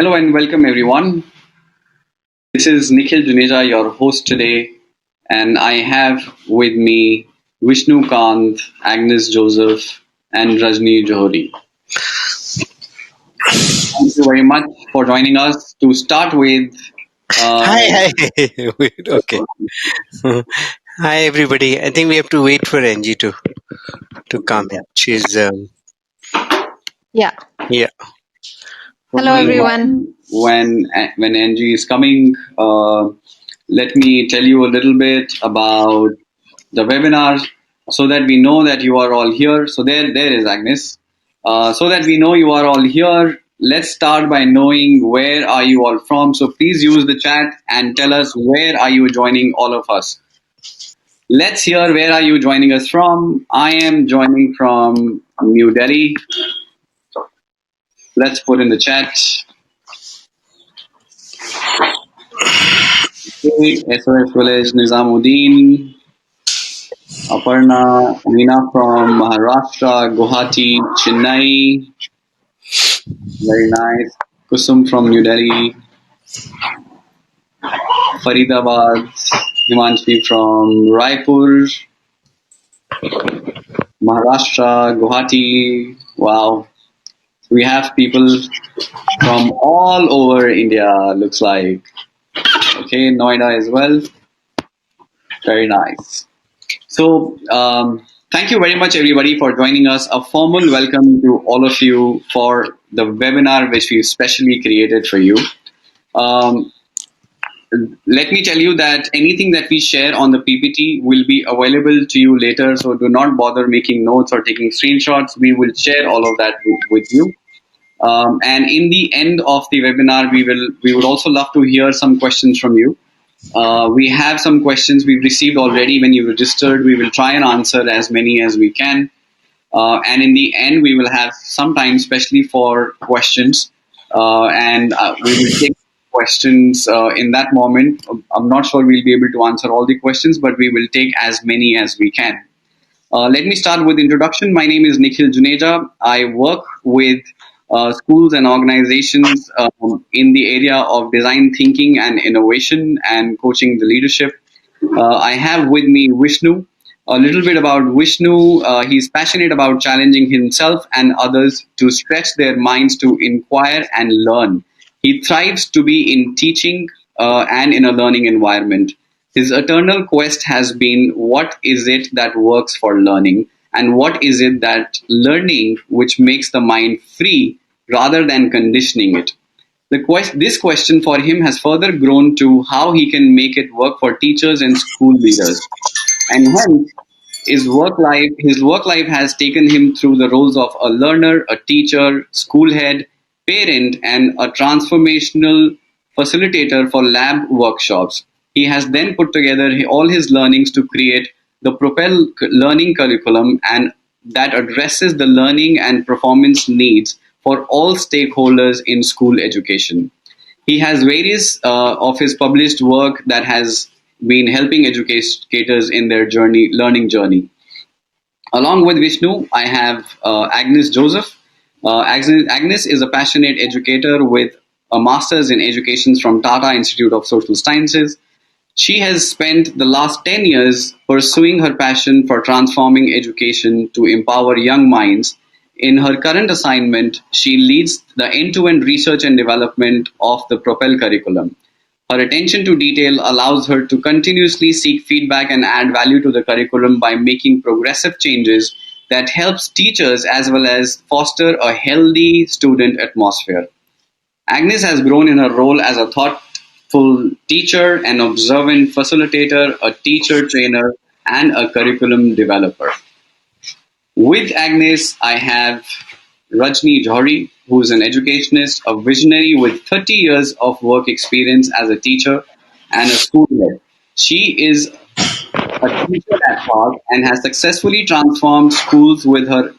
Hello and welcome everyone. This is Nikhil Juneja, your host today, and I have with me Vishnu Kant, Agnes Joseph, and Rajni Johari. Thank you very much for joining us. To start with, uh, Hi, hi. Wait, okay. Hi, everybody. I think we have to wait for Angie to come in. She's Yeah. yeah. Hello, everyone. when Angie is coming, let me tell you a little bit about the webinar so that we know that you are all here. So there is Agnes. So that we know you are all here, let's start by knowing where are you all from. So please use the chat and tell us where are you joining all of us. Let's hear where are you joining us from. I am joining from New Delhi. Let's put in the chat. Okay, SOS Village, Nizamuddin, Aparna, Meena from Maharashtra, Guwahati, Chennai. Very nice. Kusum from New Delhi, Faridabad, Himanshi from Raipur, Maharashtra, Guwahati. Wow. We have people from all over India, looks like. Okay, Noida as well. Very nice. So, thank you very much, everybody, for joining us. A formal welcome to all of you for the webinar which we specially created for you. Um, Let me tell you that anything that we share on the PPT will be available to you later. So do not bother making notes or taking screenshots. We will share all of that with you. And in the end of the webinar, we would also love to hear some questions from you. We have some questions we've received already when you registered. We will try and answer as many as we can. And in the end, we will have some time, especially for questions. And we will take questions in that moment. I'm not sure we'll be able to answer all the questions, but we will take as many as we can. Let me start with introduction. My name is Nikhil Juneja. I work with schools and organizations in the area of design thinking and innovation and coaching the leadership. I have with me Vishnu. A little bit about Vishnu. He's passionate about challenging himself and others to stretch their minds to inquire and learn. He thrives to be in teaching and in a learning environment. His eternal quest has been what is it that works for learning, and what is it that learning which makes the mind free rather than conditioning it. This question for him has further grown to how he can make it work for teachers and school leaders. And hence, his work life has taken him through the roles of a learner, a teacher, school head, parent, and a transformational facilitator for lab workshops. He has then put together all his learnings to create the Propel learning curriculum and that addresses the learning and performance needs for all stakeholders in school education. He has various of his published work that has been helping educators in their learning journey. Along with Vishnu, I have Agnes Joseph. Agnes is a passionate educator with a master's in education from Tata Institute of Social Sciences. She has spent the last 10 years pursuing her passion for transforming education to empower young minds. In her current assignment, she leads the end to end research and development of the Propel curriculum. Her attention to detail allows her to continuously seek feedback and add value to the curriculum by making progressive changes that helps teachers as well as foster a healthy student atmosphere. Agnes has grown in her role as a thoughtful teacher, an observant facilitator, a teacher trainer, and a curriculum developer. With Agnes, I have Rajni Johari, who is an educationist, a visionary with 30 years of work experience as a teacher and a school head. She is a teacher at heart and has successfully transformed schools with her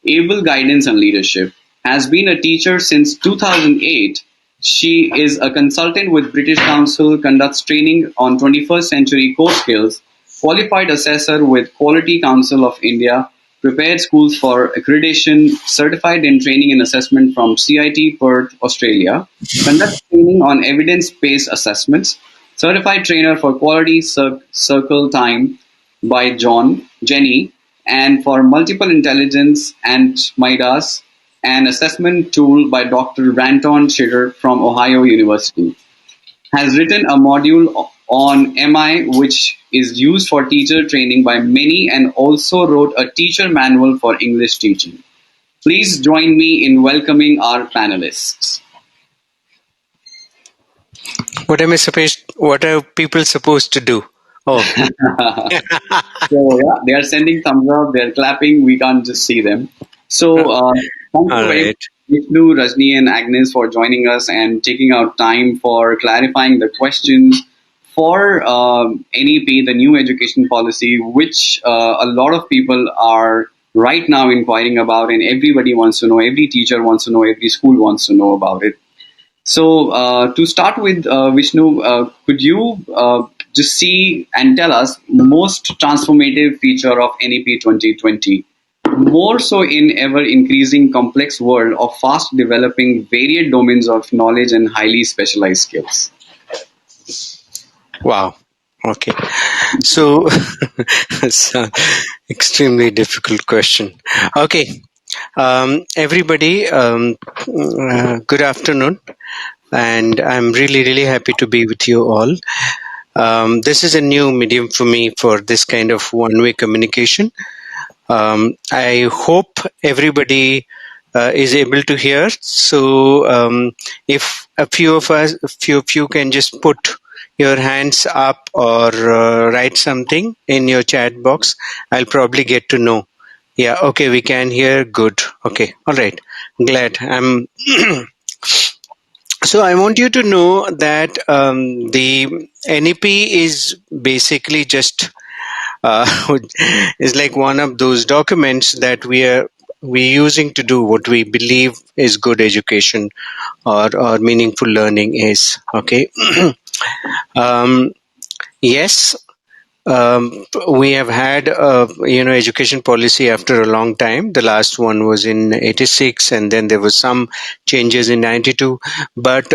able guidance and leadership. Has been a teacher since 2008. She is a consultant with British Council, conducts training on 21st century core skills, qualified assessor with Quality Council of India, prepared schools for accreditation, certified in training and assessment from CIT Perth, Australia, conduct training on evidence-based assessments, certified trainer for quality circle time by Jenny, and for multiple intelligence and Midas, an assessment tool by Dr. Ranton Shitter from Ohio University, has written a module on MI which is used for teacher training by many, and also wrote a teacher manual for English teaching. Please join me in welcoming our panelists. What am I supposed? What are people supposed to do? Oh, So yeah, they are sending thumbs up, they are clapping. We can't just see them. So thank you all very much, right. Vishnu, Rajni, and Agnes for joining us and taking out time for clarifying the questions for NEP, the new education policy, which a lot of people are right now inquiring about, and everybody wants to know. Every teacher wants to know. Every school wants to know about it. So, to start with, Vishnu, could you just see and tell us most transformative feature of NEP 2020? More so in ever increasing complex world of fast developing varied domains of knowledge and highly specialized skills. Wow. Okay. So, it's an extremely difficult question. Okay. Everybody, good afternoon, and I'm really, really happy to be with you all. This is a new medium for me for this kind of one-way communication. I hope everybody is able to hear. So, if a few of you can just put your hands up or write something in your chat box, I'll probably get to know. Yeah, okay, we can hear. Good. Okay, all right. Glad. I'm. So I want you to know that the NEP is basically just uh, is like one of those documents that we're using to do what we believe is good education or meaningful learning is. Okay. um, yes, we have had education policy after a long time. The last one was in '86, and then there was some changes in '92. But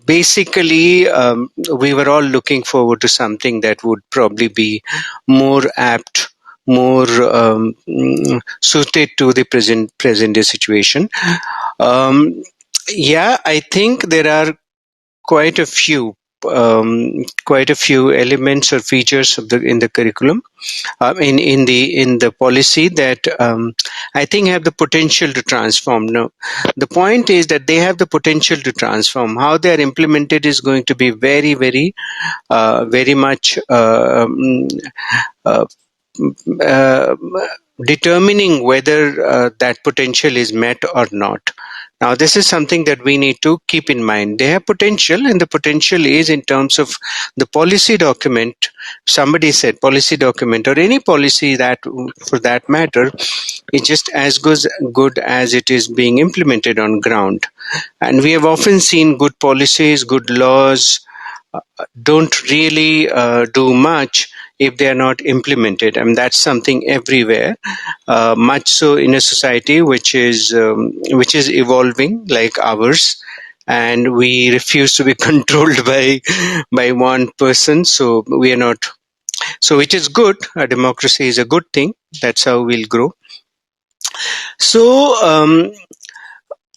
basically, we were all looking forward to something that would probably be more apt, more suited to the present day situation. Um, yeah, I think there are quite a few quite a few elements or features of the in the curriculum in the policy that I think have the potential to transform. No, the point is that they have the potential to transform. How they are implemented is going to be very much uh, uh, determining whether that potential is met or not. Now, this is something that we need to keep in mind. They have potential, and the potential is in terms of the policy document. Somebody said policy document or any policy that, for that matter, is just as good as it is being implemented on ground. And we have often seen good policies, good laws, don't really do much if they are not implemented. And that's something everywhere, much so in a society which is evolving like ours, and we refuse to be controlled by one person. So we are not. So which is good. A democracy is a good thing. That's how we'll grow. So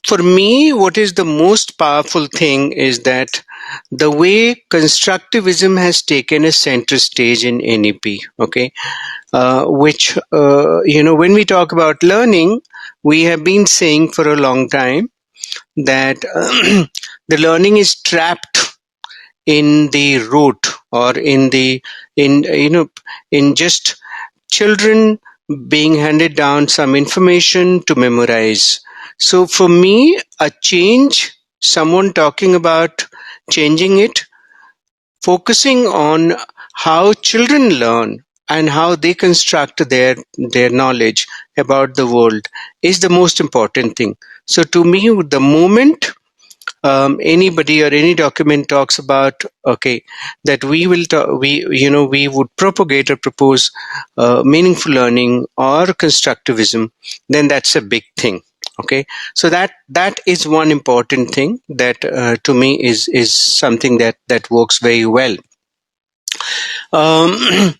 for me, what is the most powerful thing is that the way constructivism has taken a center stage in NEP, okay, which, when we talk about learning, we have been saying for a long time that the learning is trapped in the root or in, in just children being handed down some information to memorize. So for me, a change, someone talking about changing it, focusing on how children learn and how they construct their knowledge about the world is the most important thing. So to me, the moment anybody or any document talks about, okay, that we would propagate or propose meaningful learning or constructivism, then that's a big thing. Okay, so that is one important thing that to me is something that works very well. um,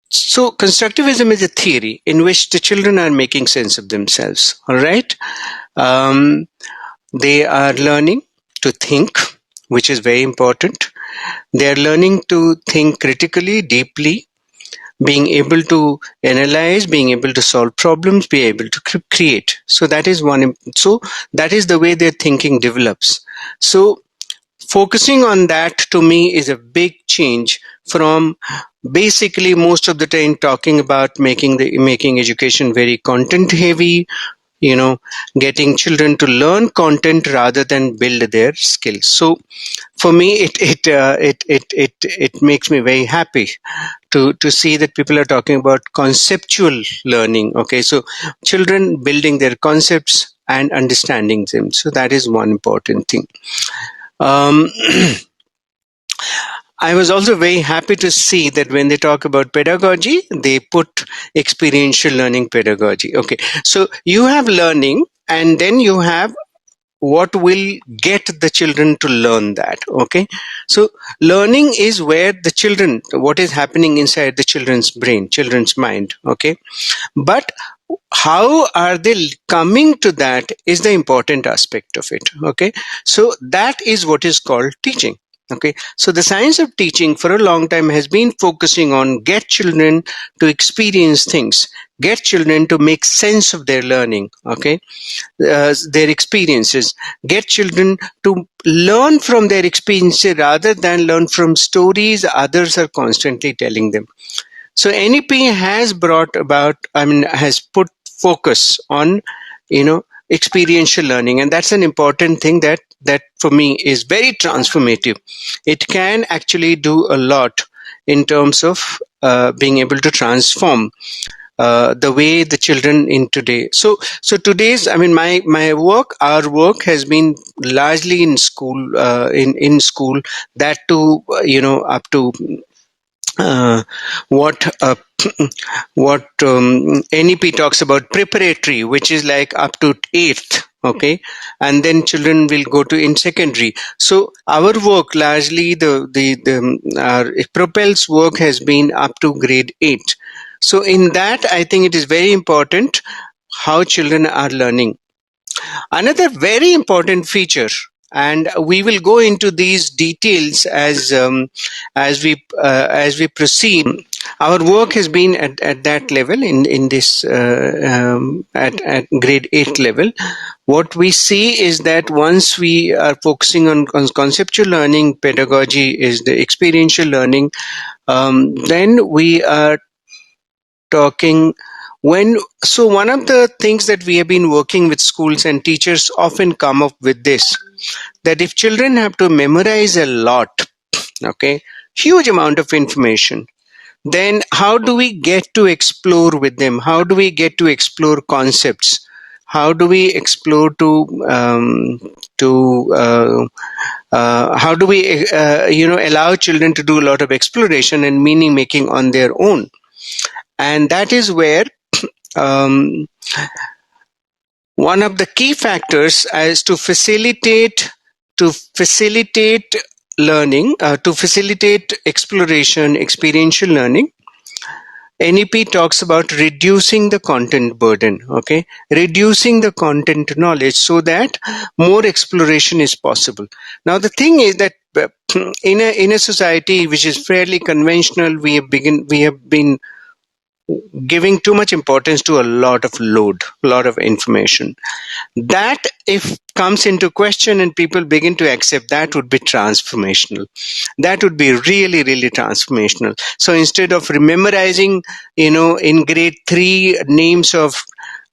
So, constructivism is a theory in which the children are making sense of themselves. All right. Um, they are learning to think, which is very important. They are learning to think critically, deeply, being able to analyze, being able to solve problems, be able to create. So that is one. So that is the way their thinking develops. So focusing on that to me is a big change from basically most of the time talking about making education very content heavy, getting children to learn content rather than build their skills. So for me it makes me very happy to see that people are talking about conceptual learning. Okay, so children building their concepts and understanding them, so that is one important thing. um, I was also very happy to see that when they talk about pedagogy, they put experiential learning pedagogy. Okay, so you have learning and then you have what will get the children to learn that. Okay, so learning is where the children, what is happening inside the children's brain, children's mind. Okay, but how are they coming to that is the important aspect of it. Okay, so that is what is called teaching. Okay, so the science of teaching for a long time has been focusing on get children to experience things, get children to make sense of their learning. Okay, their experiences, get children to learn from their experiences rather than learn from stories others are constantly telling them. So NEP has brought about, has put focus on, experiential learning, and that's an important thing that for me is very transformative. It can actually do a lot in terms of being able to transform the way the children in today. So today's, our work has been largely in school, in school. That too, up to uh, what what NEP talks about preparatory, which is like up to eighth. Okay, and then children will go to in secondary. So our work largely the our Propel's work has been up to grade 8. So in that, I think it is very important how children are learning. Another very important feature, and we will go into these details as we proceed. Our work has been at that level in this at grade 8 level. What we see is that once we are focusing on conceptual learning, pedagogy is the experiential learning. Then we are talking when so one of the things that we have been working with schools, and teachers often come up with this, that if children have to memorize a lot, okay, huge amount of information, then how do we get to explore with them? How do we get to explore concepts? How do we explore how do we allow children to do a lot of exploration and meaning making on their own? And that is where um, one of the key factors is to facilitate learning, to facilitate exploration, experiential learning. NEP talks about reducing the content burden, okay, reducing the content knowledge so that more exploration is possible. Now the thing is that in a society which is fairly conventional, we have been giving too much importance to a lot of information. That if comes into question and people begin to accept, that would be transformational. That would be really, really transformational. So instead of memorizing, in grade 3 names of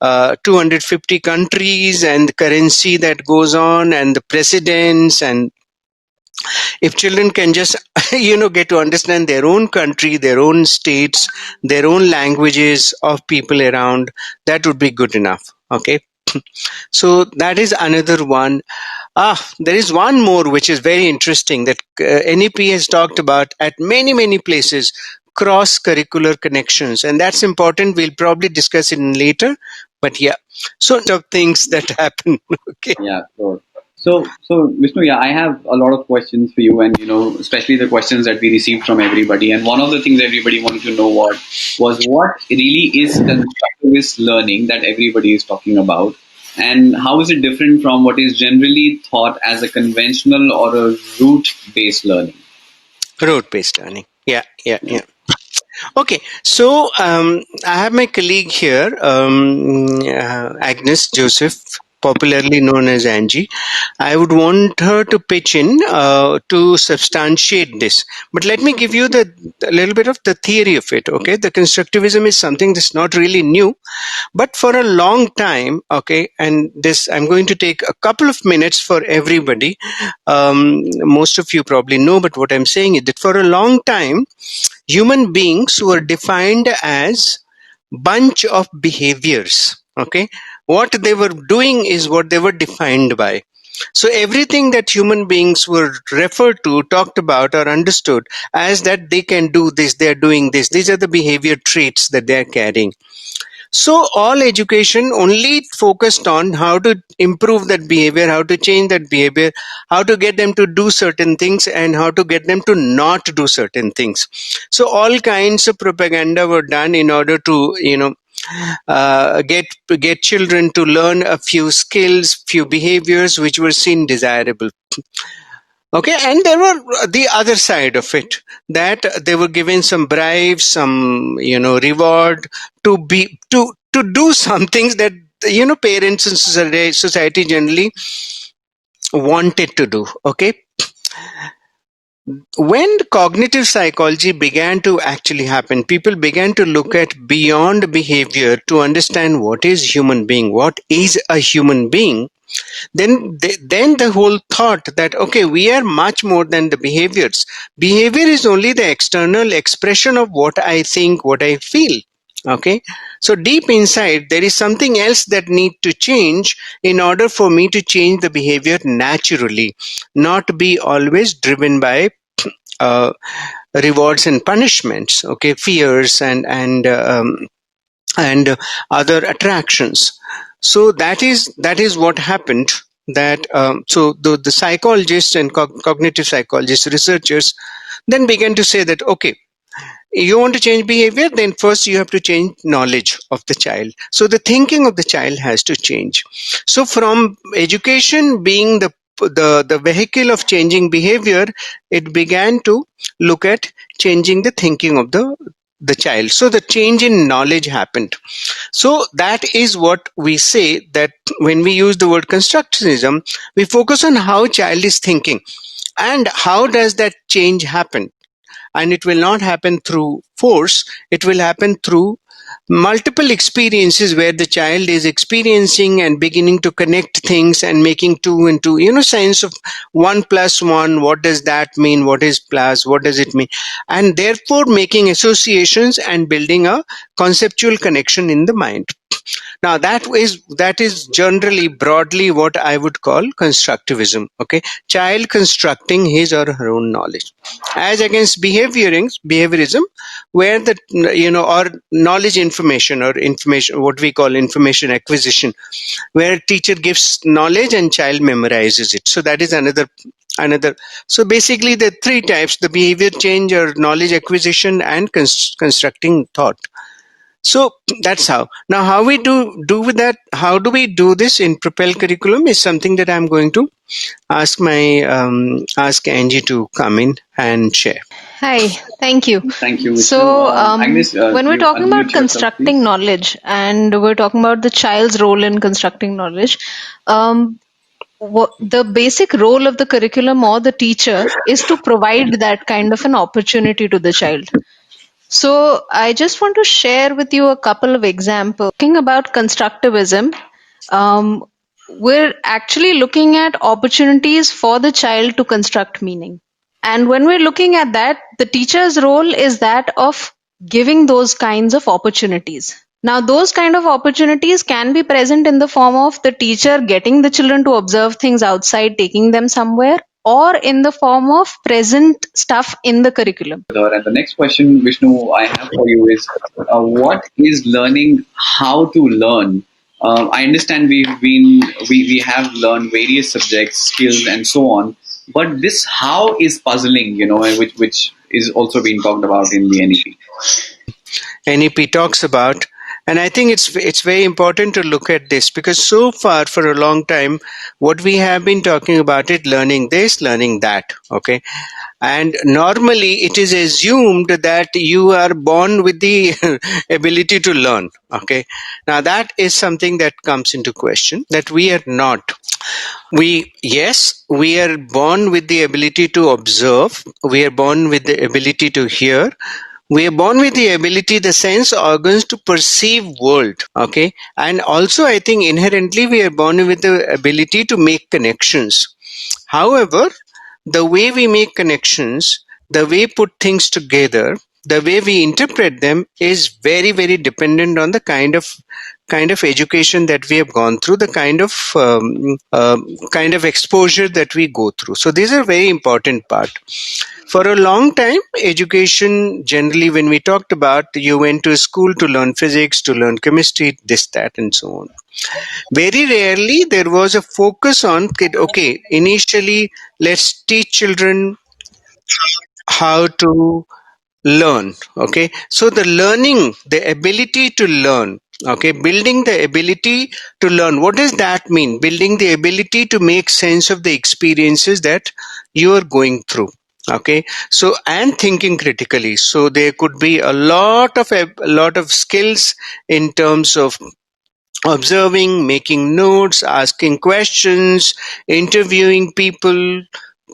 250 countries and the currency that goes on and the presidents, and if children can just get to understand their own country, their own states, their own languages of people around, that would be good enough. Okay, So that is another one. There is one more which is very interesting that NEP has talked about at many, many places, cross curricular connections. And that's important. We'll probably discuss it later. But yeah, so of things that happen. Okay. Yeah, sure. So Vishnu, yeah, I have a lot of questions for you, and especially the questions that we received from everybody. And one of the things everybody wanted to know what really is constructivist learning that everybody is talking about, and how is it different from what is generally thought as a conventional or a route-based learning? Road-based learning. Yeah, yeah, Yeah. yeah. Okay, so I have my colleague here, Agnes Joseph, popularly known as Angie. I would want her to pitch in to substantiate this. But let me give you a little bit of the theory of it. Okay, the constructivism is something that's not really new, but for a long time. Okay, and this I'm going to take a couple of minutes for everybody. Most of you probably know, but what I'm saying is that for a long time human beings were defined as bunch of behaviors. Okay, what they were doing is what they were defined by. So everything that human beings were referred to, talked about, or understood as that they can do this, they are doing this, these are the behavior traits that they are carrying. So all education only focused on how to improve that behavior, how to change that behavior, how to get them to do certain things, and how to get them to not do certain things. So all kinds of propaganda were done in order to, get children to learn a few skills, few behaviors which were seen desirable. Okay, and there were the other side of it, that they were given some bribes, some reward to do some things that parents and society generally wanted to do. Okay, when cognitive psychology began to actually happen, people began to look at beyond behavior to understand what is human being, what is a human being. Then the whole thought that okay, we are much more than the behaviors. Behavior is only the external expression of what I think, what I feel. Okay, so deep inside there is something else that need to change in order for me to change the behavior naturally, not be always driven by uh, rewards and punishments. Okay, fears and other attractions. So that is what happened. That so the psychologists and cognitive psychologists, researchers, then began to say that okay, you want to change behavior, then first you have to change knowledge of the child. So the thinking of the child has to change. So from education being the vehicle of changing behavior, it began to look at changing the thinking of the child. So the change in knowledge happened. So that is what we say, that when we use the word constructivism, we focus on how child is thinking and how does that change happen. And it will not happen through force, it will happen through multiple experiences where the child is experiencing and beginning to connect things and making two and two, sense of 1 plus 1, what does that mean, what is plus, what does it mean, and therefore making associations and building a conceptual connection in the mind. Now that is generally broadly what I would call constructivism. Okay, child constructing his or her own knowledge, as against behaviorism, where the or knowledge information, or information, what we call information acquisition, where teacher gives knowledge and child memorizes it. So that is another. So basically the three types: the behavior change or knowledge acquisition, and constructing thought. So that's how. Now, how we do with that? How do we do this in Propel curriculum is something that I'm going to ask Angie to come in and share. Hi, thank you. Thank you, Vishnu. So, Agnes, when we're you talking about unmute yourself, please. constructing knowledge and we're talking about the child's role in constructing knowledge, the basic role of the curriculum or the teacher is to provide that kind of an opportunity to the child. So, I just want to share with you a couple of examples. Talking about constructivism, um, we're actually looking at opportunities for the child to construct meaning. And when we're looking at that, the teacher's role is that of giving those kinds of opportunities. Now, those kind of opportunities can be present in the form of the teacher getting the children to observe things outside, taking them somewhere, or in the form of present stuff in the curriculum. And the next question, Vishnu, I have for you is, what is learning how to learn? I understand we have learned various subjects, skills, and so on, but this how is puzzling, and which is also being talked about in the NEP. NEP talks about. And I think it's very important to look at this, because so far for a long time what we have been talking about it, learning this, learning that. Okay. And normally it is assumed that you are born with the ability to learn. Okay. Now that is something that comes into question, that we are not. Yes, we are born with the ability to observe. We are born with the ability to hear. We are born with the ability, the sense organs, to perceive world. Okay. And also I think inherently we are born with the ability to make connections. However, the way we make connections, the way put things together, the way we interpret them is very, very dependent on the kind of education that we have gone through, the kind of exposure that we go through. So these are very important part. For a long time, education generally, when we talked about, you went to school to learn physics, to learn chemistry, this, that, and so on. Very rarely there was a focus on, okay, initially let's teach children how to learn. Okay. So the learning, the ability to learn, okay, building the ability to learn. What does that mean? Building the ability to make sense of the experiences that you are going through. Okay. So, and thinking critically. So there could be a lot of skills in terms of observing, making notes, asking questions, interviewing people,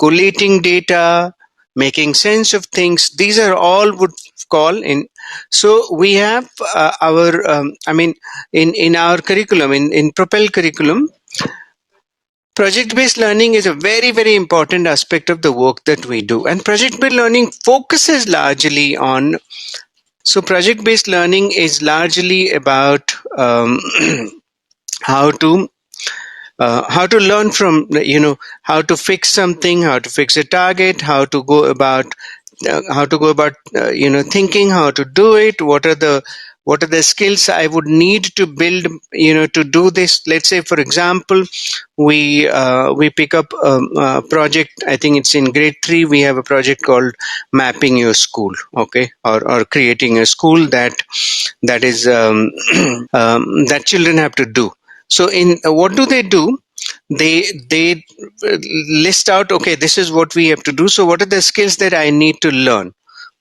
collating data, making sense of things. These are all would call in. So we have in our curriculum, in Propel curriculum, project based learning is a very, very important aspect of the work that we do. And project based learning focuses largely on, so project based learning is largely about how to learn from, how to fix something, how to fix a target, how to go about thinking how to do it, what are the skills I would need to build, to do this. Let's say, for example, we pick up a project. I think it's in grade 3. We have a project called mapping your school. Okay. Or creating a school that is that children have to do. So in what do they do? They list out, okay, this is what we have to do. So what are the skills that I need to learn?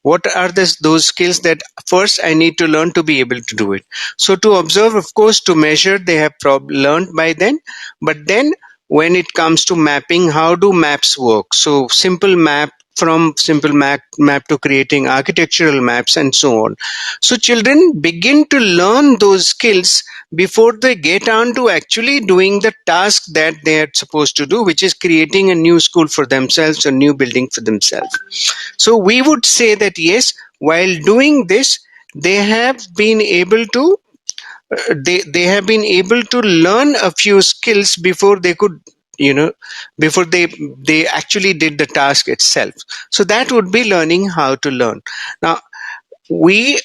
What are those skills that first I need to learn to be able to do it? So to observe, of course, to measure, they have learned by then. But then when it comes to mapping, how do maps work? So simple map, from simple map to creating architectural maps and so on. So children begin to learn those skills before they get on to actually doing the task that they are supposed to do, which is creating a new school for themselves, a new building for themselves. So we would say that yes, while doing this, they have been able to they have been able to learn a few skills before they could, before they actually did the task itself. So that would be learning how to learn. Now, we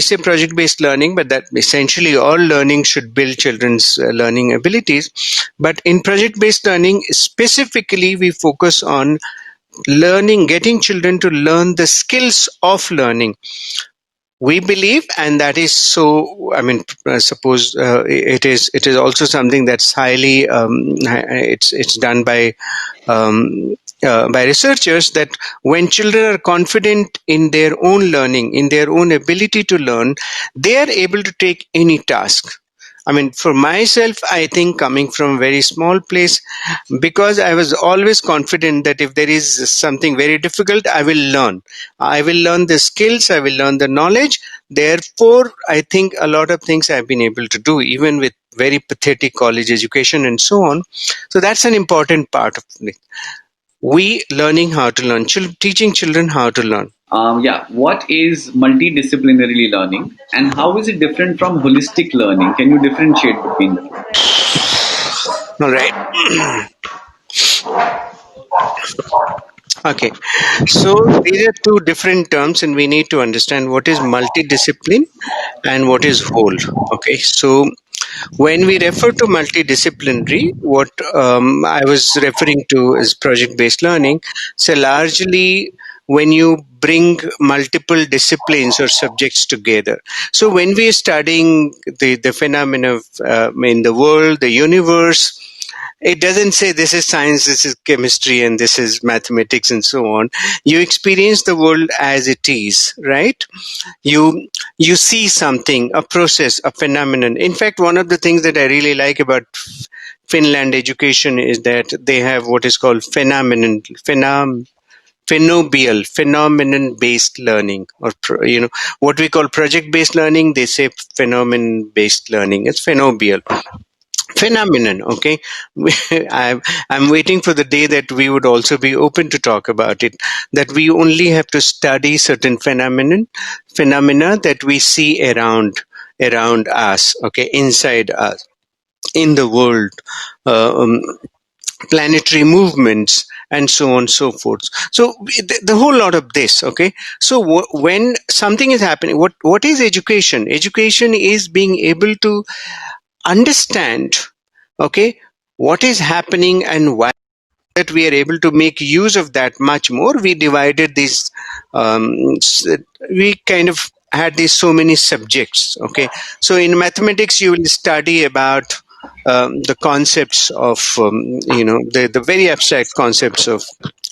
say project based learning, but that essentially all learning should build children's learning abilities. But in project based learning specifically, we focus on learning, getting children to learn the skills of learning. We believe, and that is so, suppose it is also something that's highly it's done by researchers, that when children are confident in their own learning, in their own ability to learn, they are able to take any task. I mean, for myself, I think, coming from a very small place, because I was always confident that if there is something very difficult, I will learn. I will learn the skills, I will learn the knowledge. Therefore, I think a lot of things I've been able to do, even with very pathetic college education and so on. So that's an important part of it. We learning how to learn, teaching children how to learn. Yeah, what is multidisciplinary learning and how is it different from holistic learning? Can you differentiate between the two? All right. Okay. So these are two different terms, and we need to understand what is multidiscipline and what is whole. Okay. So when we refer to multidisciplinary, what I was referring to is project based learning. So largely when you bring multiple disciplines or subjects together. So when we are studying the phenomena of, in the world, the universe, it doesn't say this is science, this is chemistry, and this is mathematics, and so on. You experience the world as it is, right? You see something, a process, a phenomenon. In fact, one of the things that I really like about Finland education is that they have what is called phenobial, phenomenon based learning, or what we call project based learning, they say phenomenon based learning. It's phenobial phenomenon. Okay. I'm waiting for the day that we would also be open to talk about it, that we only have to study certain phenomena that we see around us, okay, inside us, in the world, uh, um, planetary movements, and so on and so forth. So the whole lot of this. Okay. So when something is happening, what is education? Education is being able to understand, okay, what is happening and why, that we are able to make use of that much more. We divided these, um, we kind of had these so many subjects. Okay. So in mathematics you will study about the concepts of the very abstract concepts of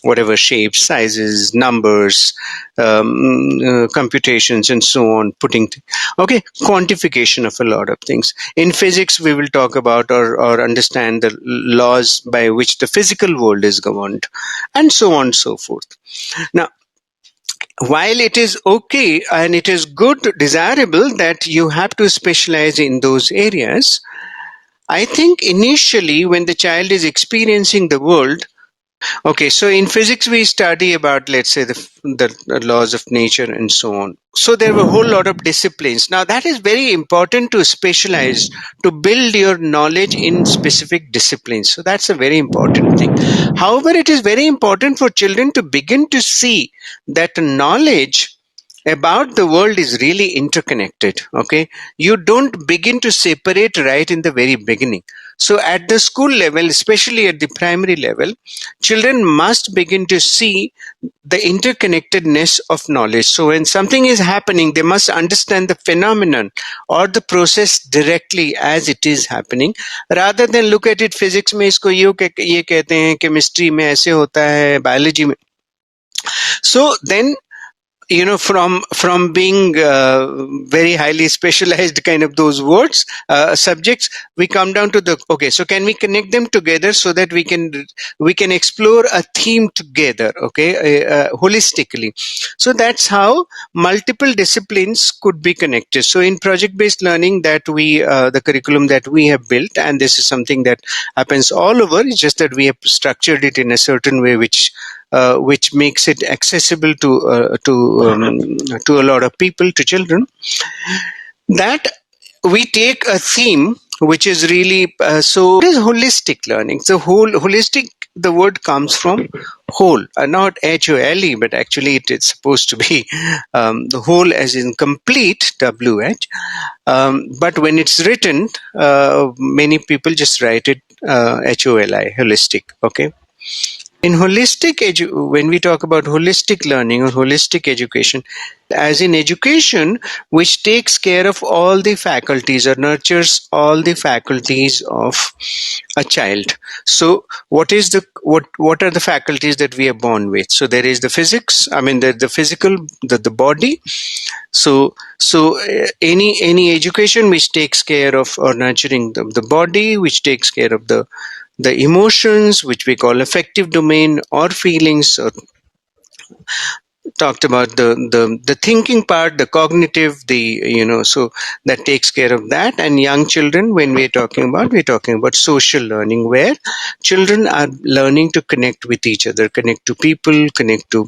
whatever shapes, sizes, numbers, computations, and so on, okay, quantification of a lot of things. In physics we will talk about or understand the laws by which the physical world is governed, and so on and so forth. Now, while it is okay and it is good, desirable that you have to specialize in those areas, I think initially when the child is experiencing the world. Okay, so in physics we study about, let's say, the laws of nature and so on. So there were a whole lot of disciplines. Now that is very important to specialize, to build your knowledge in specific disciplines. So that's a very important thing. However, it is very important for children to begin to see that knowledge about the world is really interconnected. Okay, you don't begin to separate right in the very beginning. So at the school level, especially at the primary level, children must begin to see the interconnectedness of knowledge. So when something is happening, they must understand the phenomenon or the process directly as it is happening, rather than look at it physics में इसको ये कहते हैं, chemistry में ऐसे होता है, biology में. So then, from being very highly specialized kind of those words, subjects, we come down to the, okay, so can we connect them together so that we can explore a theme together, okay, holistically. So that's how multiple disciplines could be connected. So in project based learning, that we the curriculum that we have built, and this is something that happens all over, it's just that we have structured it in a certain way which makes it accessible to a lot of people, to children, that we take a theme which is really so. What is holistic learning? So holistic, the word comes from whole, not HOLE, but actually it is supposed to be the whole as in complete, WH. But when it's written, many people just write it HOLI, holistic. Okay. In when we talk about holistic learning or holistic education, as in education which takes care of all the faculties or nurtures all the faculties of a child. So what are the faculties that we are born with? So there is the physics, I mean the physical, the body. So any education which takes care of or nurturing the body, which takes care of the emotions, which we call affective domain, or feelings, or talked about the thinking part, the cognitive, so that takes care of that. And young children, when we're talking about social learning, where children are learning to connect with each other, connect to people, connect to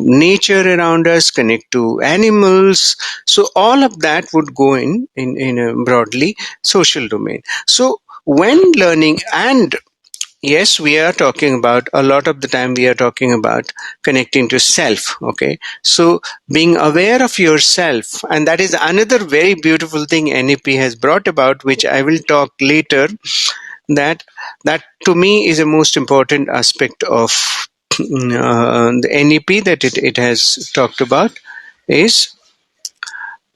nature around us, connect to animals. So all of that would go in a broadly social domain. So when learning, and yes, we are talking about, a lot of the time we are talking about connecting to self. Okay. So being aware of yourself, and that is another very beautiful thing NEP has brought about, which I will talk later, that that to me is a most important aspect of the NEP that it has talked about, is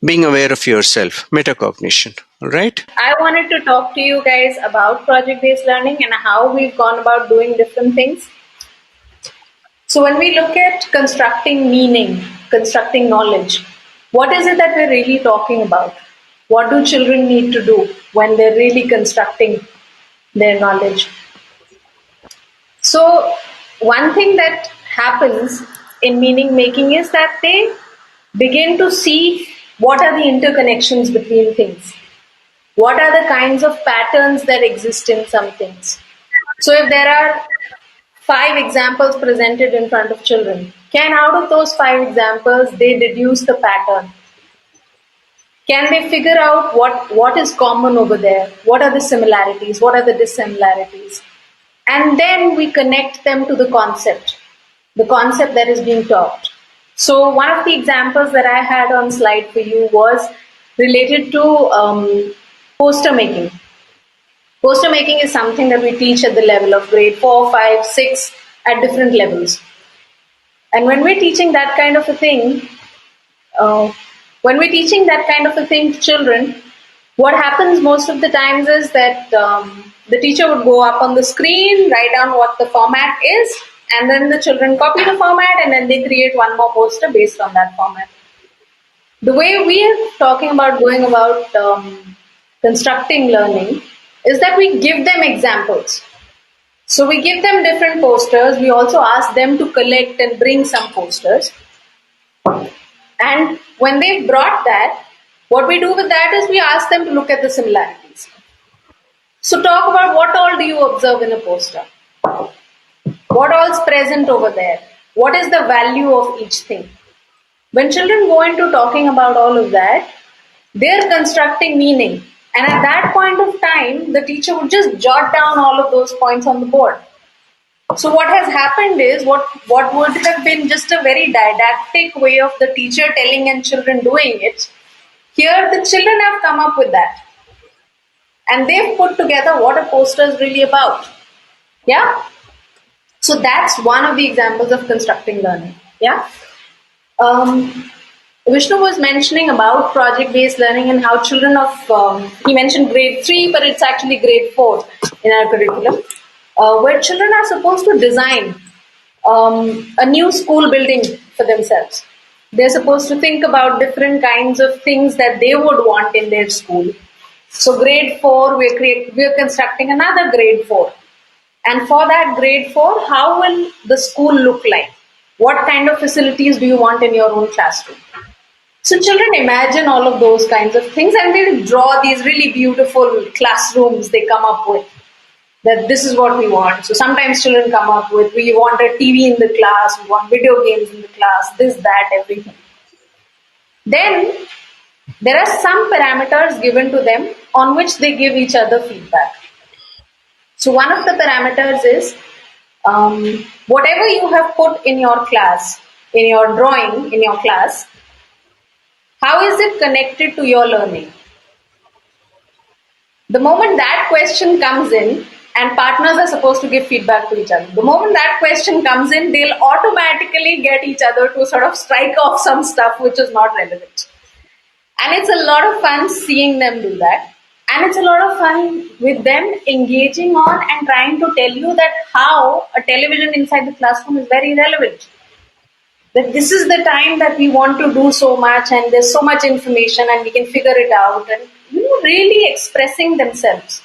being aware of yourself, metacognition. All right. I wanted to talk to you guys about project based learning and how we've gone about doing different things. So, when we look at constructing meaning, constructing knowledge, what is it that we're really talking about? What do children need to do when they're really constructing their knowledge? So, one thing that happens in meaning making is that they begin to see what are the interconnections between things. What are the kinds of patterns that exist in some things? So, if there are 5 examples presented in front of children, can out of those 5 examples they deduce the pattern? Can they figure out what is common over there? What are the similarities? What are the dissimilarities? And then we connect them to the concept that is being taught. So, one of the examples that I had on slide for you was related to poster making. Poster making is something that we teach at the level of grade 4, 5, 6 at different levels. And when we're teaching that kind of a thing, uh, to children, what happens most of the times is that the teacher would go up on the screen, write down what the format is, and then the children copy the format and then they create one more poster based on that format. The way we are talking about going about constructing learning is that we give them examples. So we give them different posters. We also ask them to collect and bring some posters. And when they brought that, what we do with that is we ask them to look at the similarities. So talk about what all do you observe in a poster? What all is present over there? What is the value of each thing? When children go into talking about all of that, they're constructing meaning. And at that point of time, the teacher would just jot down all of those points on the board. So what has happened is what would have been just a very didactic way of the teacher telling and children doing it. Here the children have come up with that. And they've put together what a poster is really about. Yeah? So that's one of the examples of constructing learning. Yeah? Vishnu was mentioning about project-based learning and how children of, he mentioned grade 3, but it's actually grade 4 in our curriculum, where children are supposed to design a new school building for themselves. They're supposed to think about different kinds of things that they would want in their school. So grade 4, we're constructing another grade 4. And for that grade 4, how will the school look like? What kind of facilities do you want in your own classroom? So children imagine all of those kinds of things and they draw these really beautiful classrooms they come up with. That this is what we want. So sometimes children come up with, we want a TV in the class, we want video games in the class, this, that, everything. Then there are some parameters given to them on which they give each other feedback. So one of the parameters is whatever you have put in your class, in your drawing, in your class, how is it connected to your learning? The moment that question comes in, and partners are supposed to give feedback to each other, the moment that question comes in, they'll automatically get each other to sort of strike off some stuff which is not relevant. And it's a lot of fun seeing them do that. And it's a lot of fun with them engaging on and trying to tell you that how a television inside the classroom is very relevant. That this is the time that we want to do so much and there's so much information and we can figure it out and really expressing themselves.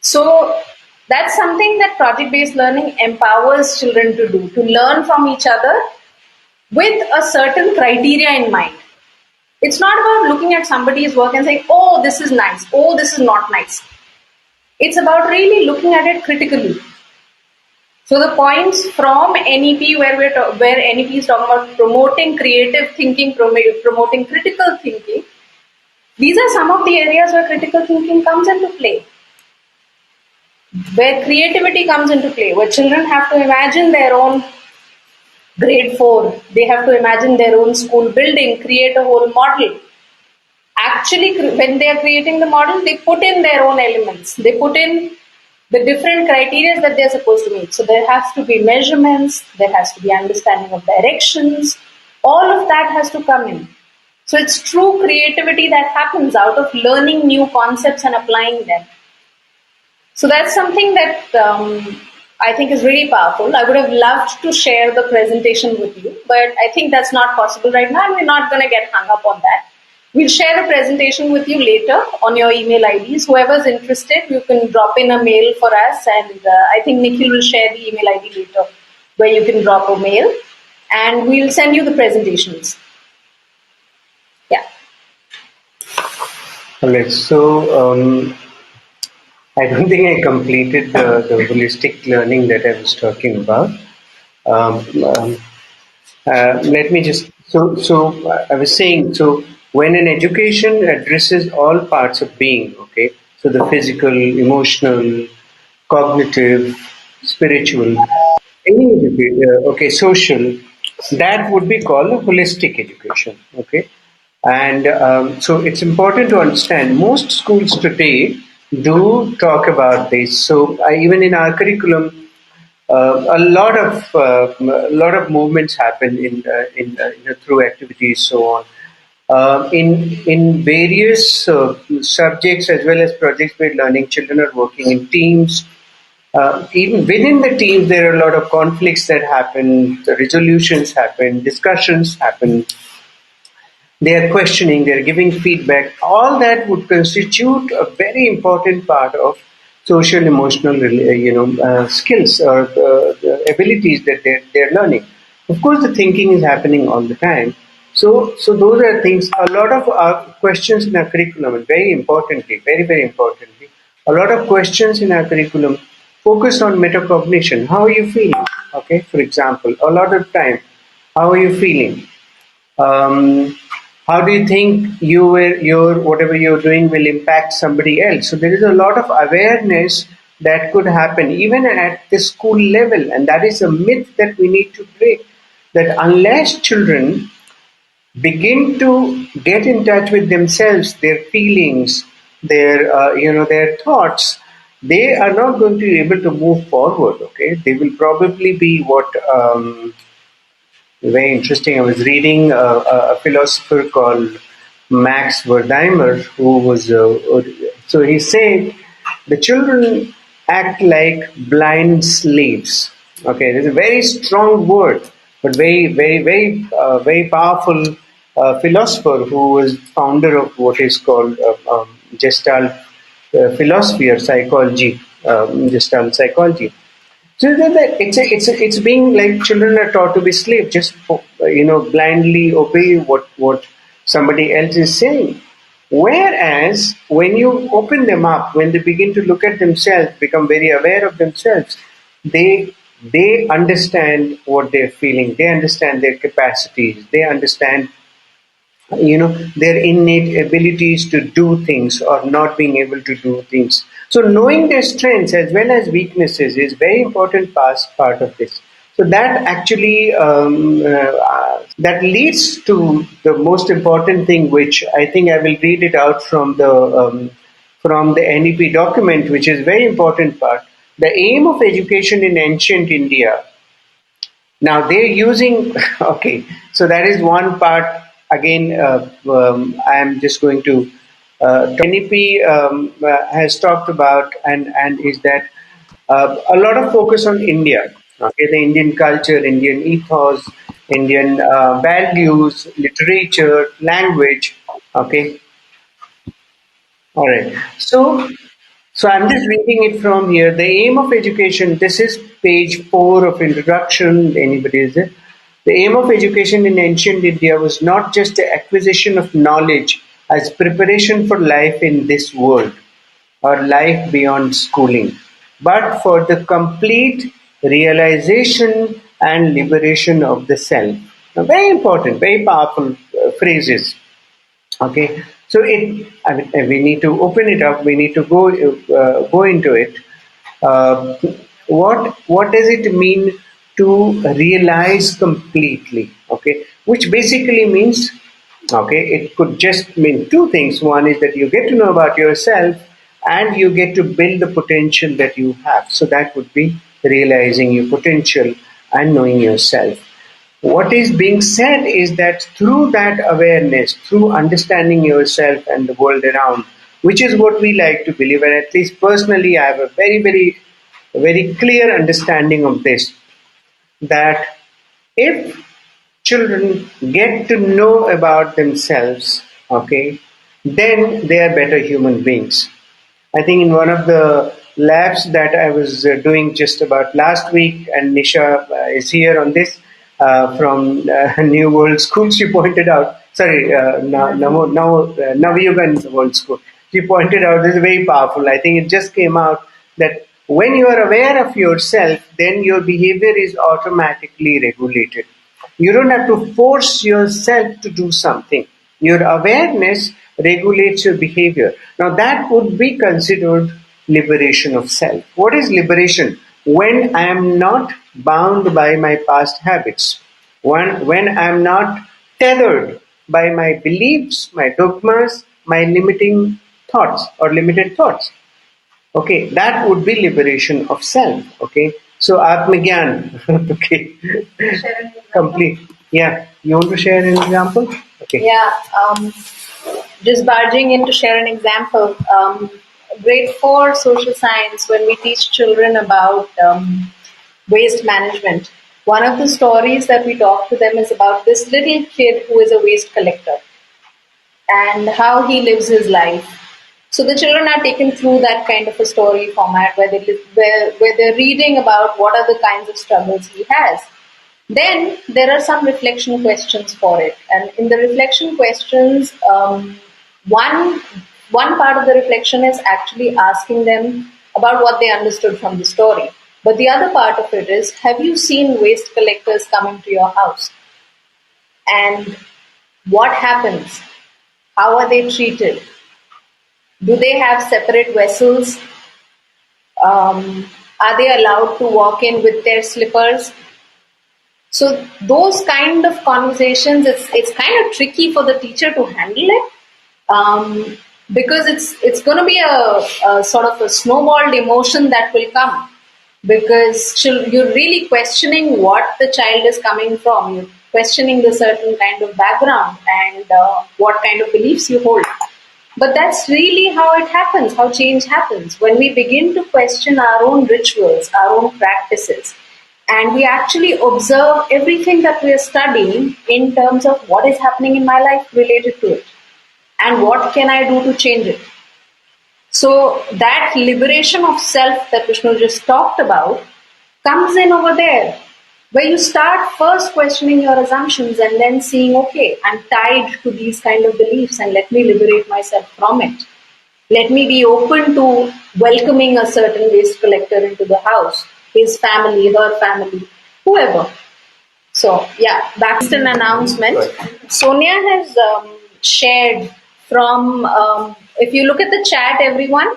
So That's something that project based learning empowers children to do, to learn from each other with a certain criteria in mind. It's not about looking at somebody's work and saying, oh, this is nice, oh, this is not nice. It's about really looking at it critically. So the points from NEP, where NEP is talking about promoting creative thinking, promoting critical thinking, these are some of the areas where critical thinking comes into play, where creativity comes into play, where children have to imagine their own grade 4, they have to imagine their own school building, create a whole model. Actually, when they are creating the model, they put in their own elements, they put in the different criteria that they're supposed to meet. So there has to be measurements, there has to be understanding of directions, all of that has to come in. So it's true creativity that happens out of learning new concepts and applying them. So that's something that I think is really powerful. I would have loved to share the presentation with you, but I think that's not possible right now, and we're not going to get hung up on that. We'll share the presentation with you later on your email IDs. Whoever's interested, you can drop in a mail for us, and I think Nikhil will share the email ID later where you can drop a mail, and we'll send you the presentations. Yeah. All right. So I don't think I completed the holistic learning that I was talking about. Um, um, Let me just I was saying, so when an education addresses all parts of being, okay, so the physical, emotional, cognitive, spiritual, any okay, social, that would be called a holistic education, okay. And so it's important to understand most schools today do talk about this. So even in our curriculum, a lot of movements happen through activities, so on. In various subjects as well as project-based learning, children are working in teams. Even within the teams, there are a lot of conflicts that happen, the resolutions happen, discussions happen. They are questioning, they are giving feedback. All that would constitute a very important part of social emotional skills or the abilities that they're learning. Of course, the thinking is happening all the time. So those are things. A lot of our questions in our curriculum, and very importantly, very importantly, a lot of questions in our curriculum focus on metacognition. How are you feeling? Okay, for example, a lot of time, how are you feeling? um, how do you think your whatever you're doing will impact somebody else? So there is a lot of awareness that could happen even at the school level, and that is a myth that we need to break. That unless children begin to get in touch with themselves, their feelings, their thoughts, they are not going to be able to move forward. Okay, they will probably be what. Very interesting. I was reading a philosopher called Max Wertheimer, who was so he said the children act like blind slaves. Okay, there's a very strong word, but very powerful philosopher who was founder of what is called Gestalt philosophy or psychology, Gestalt psychology. So it's being like children are taught to be slaves, just blindly obey what somebody else is saying. Whereas when you open them up, when they begin to look at themselves, become very aware of themselves, they understand what they're feeling. They understand their capacities. They understand their innate abilities to do things or not being able to do things. So knowing their strengths as well as weaknesses is very important part of this. So that actually that leads to the most important thing, which I think I will read it out from the NEP document, which is very important part. The aim of education in ancient India. Now they're using, okay, so that is one part. Again, I'm just going to, NEP has talked about, and is that a lot of focus on India, okay, the Indian culture, Indian ethos, Indian values, literature, language, okay, all right. So So I'm just reading it from here. The aim of education, this is page 4 of introduction. Anybody is it? The aim of education in ancient India was not just the acquisition of knowledge as preparation for life in this world or life beyond schooling, but for the complete realization and liberation of the self. Now, very important, very powerful phrases. Okay, so I mean, we need to open it up. We need to go into it. Uh, what does it mean to realize completely? Okay, which basically means, okay, it could just mean two things. One is that you get to know about yourself, and you get to build the potential that you have. So that would be realizing your potential and knowing yourself. What is being said is that through that awareness, through understanding yourself and the world around, which is what we like to believe, and at least personally, I have a very clear understanding of this, that if children get to know about themselves, okay, then they are better human beings. I think in one of the labs that I was doing just about last week, and Nisha is here on this from New World School, she pointed out, sorry, Navayugan World School, she pointed out this is very powerful. I think it just came out that when you are aware of yourself, then your behavior is automatically regulated. You don't have to force yourself to do something. Your awareness regulates your behavior. Now, that would be considered liberation of self. What is liberation? When I am not bound by my past habits, when I am not tethered by my beliefs, my dogmas, my limiting thoughts or limited thoughts. Okay, that would be liberation of self. Okay, so Atmagyan. Okay, complete. Yeah, you want to share an example? Okay. Yeah, just barging in to share an example. Grade 4 social science, when we teach children about waste management, one of the stories that we talk to them is about this little kid who is a waste collector and how he lives his life. So the children are taken through that kind of a story format where where they're reading about what are the kinds of struggles he has. Then there are some reflection questions for it, and in the reflection questions, one one part of the reflection is actually asking them about what they understood from the story. But the other part of it is, have you seen waste collectors coming to your house? And what happens? How are they treated? Do they have separate vessels? Are they allowed to walk in with their slippers? So those kind of conversations, it's kind of tricky for the teacher to handle it, because it's going to be a sort of a snowballed emotion that will come, because you're really questioning what the child is coming from. You're questioning the certain kind of background and what kind of beliefs you hold. But that's really how it happens, how change happens. When we begin to question our own rituals, our own practices, and we actually observe everything that we are studying in terms of what is happening in my life related to it and what can I do to change it. So that liberation of self that Vishnu just talked about comes in over there, where you start first questioning your assumptions and then seeing, okay, I'm tied to these kind of beliefs and let me liberate myself from it. Let me be open to welcoming a certain waste collector into the house, his family, her family, whoever. So, yeah, back to an announcement. Sonia has shared from, if you look at the chat, everyone,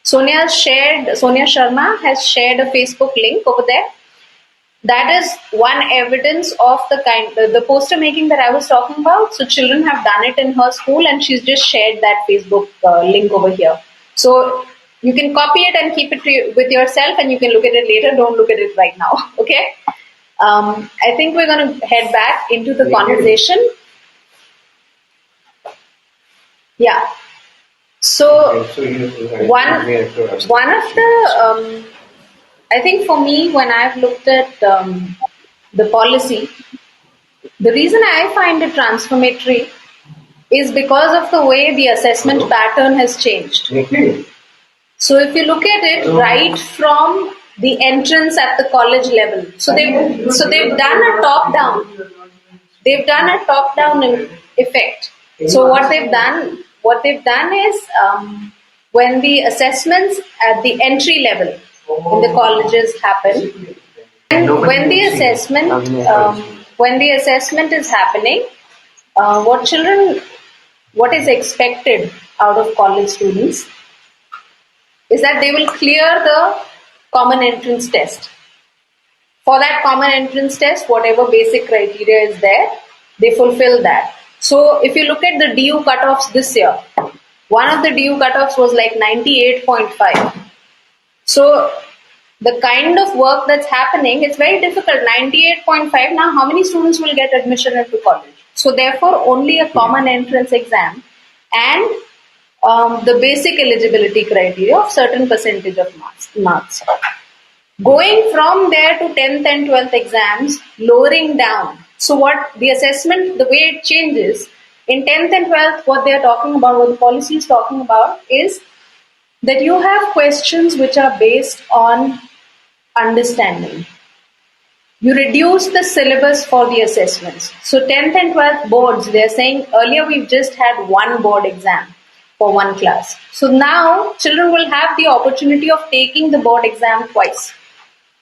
Sonia Sharma has shared a Facebook link over there. That is one evidence of the poster making that I was talking about. So children have done it in her school, and she's just shared that Facebook link over here. So you can copy it and keep it with yourself, and you can look at it later. Don't look at it right now. Okay. I think we're going to head back into the conversation. Yeah. So one of the I think for me, when I've looked at the policy, the reason I find it transformatory is because of the way the assessment pattern has changed. So if you look at it right from the entrance at the college level, so they've done a top down. They've done a top down effect. So what they've done is, when the assessments at the entry level in the colleges happen, and when the assessment is happening, what is expected out of college students is that they will clear the common entrance test. For that common entrance test, whatever basic criteria is there, they fulfill that. So if you look at the DU cutoffs this year, one of the DU cutoffs was like 98.5. So the kind of work that's happening, it's very difficult. 98.5, now how many students will get admission into college? So therefore, only a common entrance exam and the basic eligibility criteria of certain percentage of marks. Going from there to 10th and 12th exams, lowering down. So what the assessment, the way it changes, in 10th and 12th, what they're talking about, what the policy is talking about is that you have questions which are based on understanding. You reduce the syllabus for the assessments. So 10th and 12th boards, they're saying earlier we've just had one board exam for one class. So now children will have the opportunity of taking the board exam twice.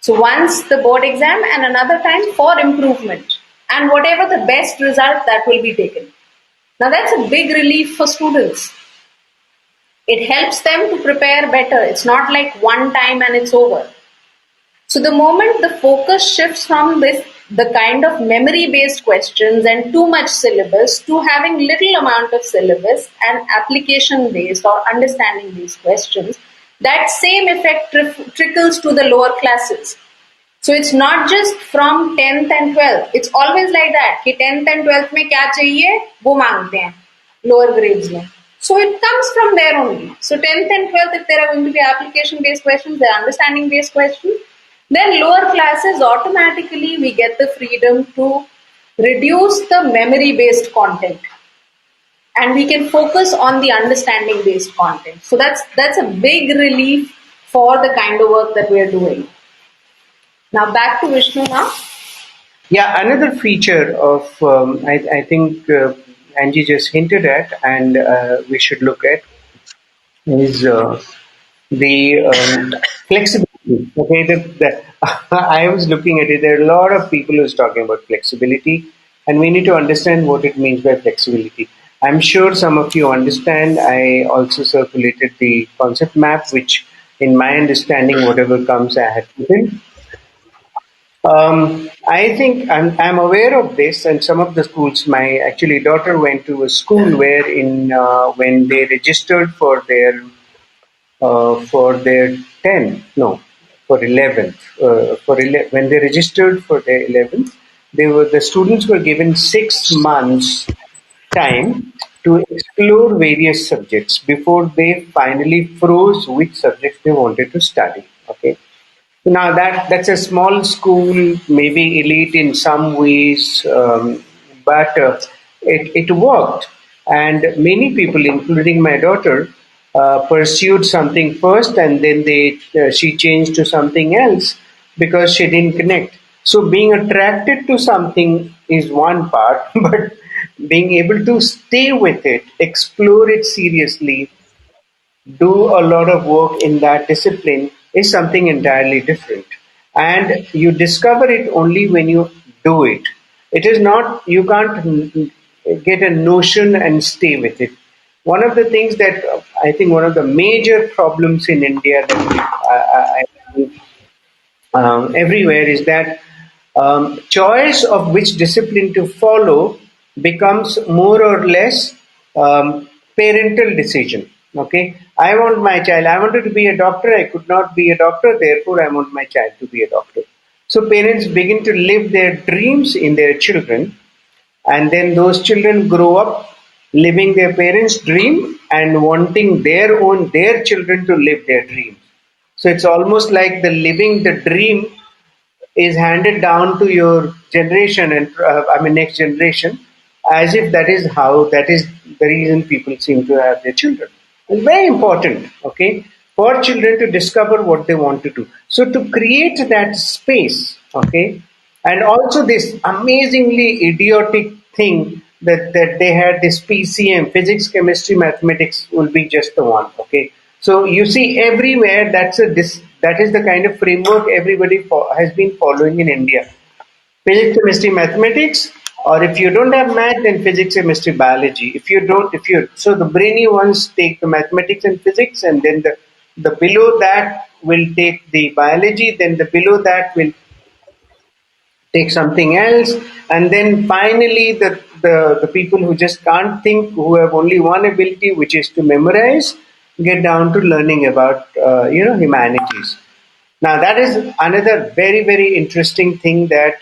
So once the board exam and another time for improvement. And whatever the best result, that will be taken. Now that's a big relief for students. It helps them to prepare better. It's not like one time and it's over. So the moment the focus shifts from the kind of memory-based questions and too much syllabus to having little amount of syllabus and application-based or understanding-based questions, that same effect trickles to the lower classes. So it's not just from 10th and 12th. It's always like that. कि 10th and 12th में क्या चाहिए वो मांगते हैं lower grades में. So it comes from there only. So 10th and 12th, if there are going to be application-based questions, there are understanding-based questions, then lower classes automatically we get the freedom to reduce the memory-based content, and we can focus on the understanding-based content. So that's a big relief for the kind of work that we are doing. Now back to Vishnu now. Yeah, another feature of I think Angie just hinted at, and we should look at is the flexibility. Okay, I was looking at it. There are a lot of people who's talking about flexibility, and we need to understand what it means by flexibility. I'm sure some of you understand. I also circulated the concept map, which, in my understanding, whatever comes, I had put in. I think I'm aware of this, and some of the schools. My actually daughter went to a school where when they registered for their 10th, no, for 11th, when they registered for their 11th, the students were given 6 months time to explore various subjects before they finally froze which subjects they wanted to study. Okay, now that's a small school, maybe elite in some ways, but it worked, and many people, including my daughter, pursued something first, and then she changed to something else because she didn't connect. So being attracted to something is one part, but being able to stay with it, explore it seriously, do a lot of work in that discipline is something entirely different. And you discover it only when you do it. It is not, you can't get a notion and stay with it. One of the things that I think one of the major problems in India that everywhere is that choice of which discipline to follow becomes more or less parental decision. Okay, I want my child. I wanted to be a doctor. I could not be a doctor. Therefore, I want my child to be a doctor. So parents begin to live their dreams in their children, and then those children grow up living their parents' dream and wanting their children to live their dream. So it's almost like the living the dream is handed down to your generation, and I mean next generation, as if that is the reason people seem to have their children. It's very important. Okay, for children to discover what they want to do. So to create that space, okay, and also this amazingly idiotic thing that they had this PCM, physics, chemistry, mathematics will be just the one, okay. So you see everywhere that is the kind of framework everybody has been following in India. Physics, chemistry, mathematics, or if you don't have math, then physics, chemistry, biology. If you so the brainy ones take the mathematics and physics, and then the below that will take the biology, then the below that will take something else, and then finally the people who just can't think, who have only one ability, which is to memorize, get down to learning about humanities. Now that is another very very interesting thing that.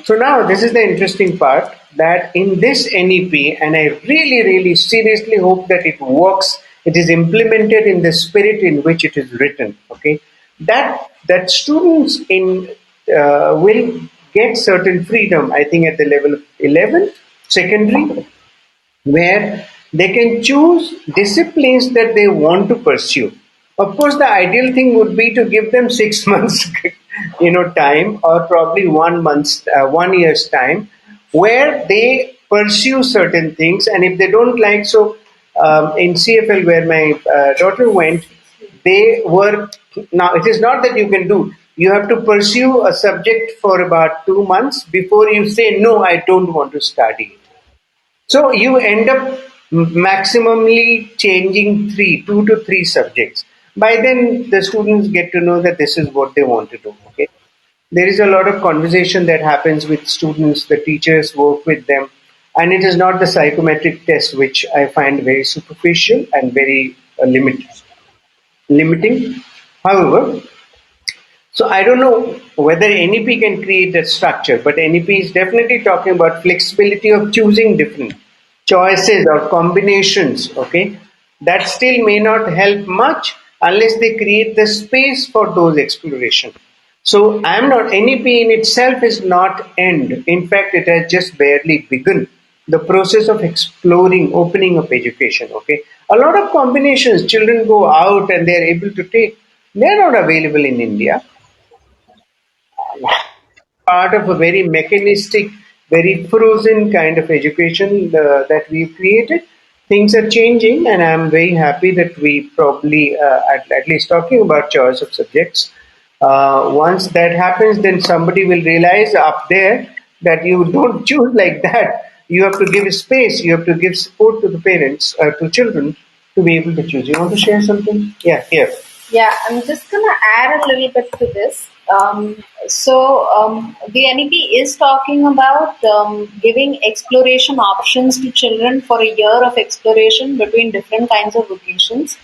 So now this is the interesting part, that in this NEP, and I really really seriously hope that it works. It is implemented in the spirit in which it is written. Okay, that students in will get certain freedom. I think at the level of 11th secondary, where they can choose disciplines that they want to pursue. Of course, the ideal thing would be to give them 6 months, time, or probably 1 month, 1 year's time, where they pursue certain things. And if they don't like, so in CFL where my daughter went, they were now. It is not that you can do. You have to pursue a subject for about 2 months before you say no. I don't want to study. So you end up maximally changing two to three subjects. By then, the students get to know that this is what they want to do. Okay, there is a lot of conversation that happens with students. The teachers work with them, and it is not the psychometric test, which I find very superficial and very limiting. However, so I don't know whether NEP can create that structure, but NEP is definitely talking about flexibility of choosing different choices or combinations. Okay, that still may not help much unless they create the space for those exploration. So I am not NEP in itself is not end. In fact, it has just barely begun the process of exploring, opening up education. Okay, a lot of combinations children go out and they are able to take. They are not available in India, part of a very mechanistic, very frozen kind of education that we've created. Things are changing, and I'm very happy that we probably, at least talking about choice of subjects, once that happens, then somebody will realize up there that you don't choose like that. You have to give space, you have to give support to the parents, to children, to be able to choose. You want to share something? Yeah, here. Yeah, I'm just gonna add a little bit to this. The NEP is talking about giving exploration options to children for a year of exploration between different kinds of vocations,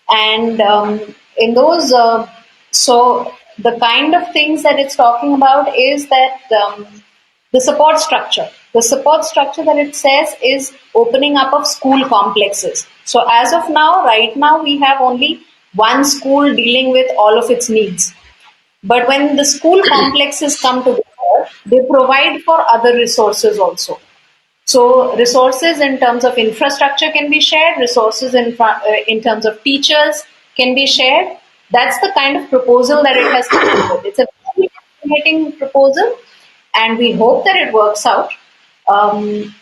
and in those, so the kind of things that it's talking about is that the support structure. The support structure that it says is opening up of school complexes. So as of now, right now, we have only one school dealing with all of its needs. But when the school complexes come together, they provide for other resources also. So resources in terms of infrastructure can be shared, resources in terms of teachers can be shared. That's the kind of proposal that it has come up with. It's a very fascinating proposal, and we hope that it works out. Um,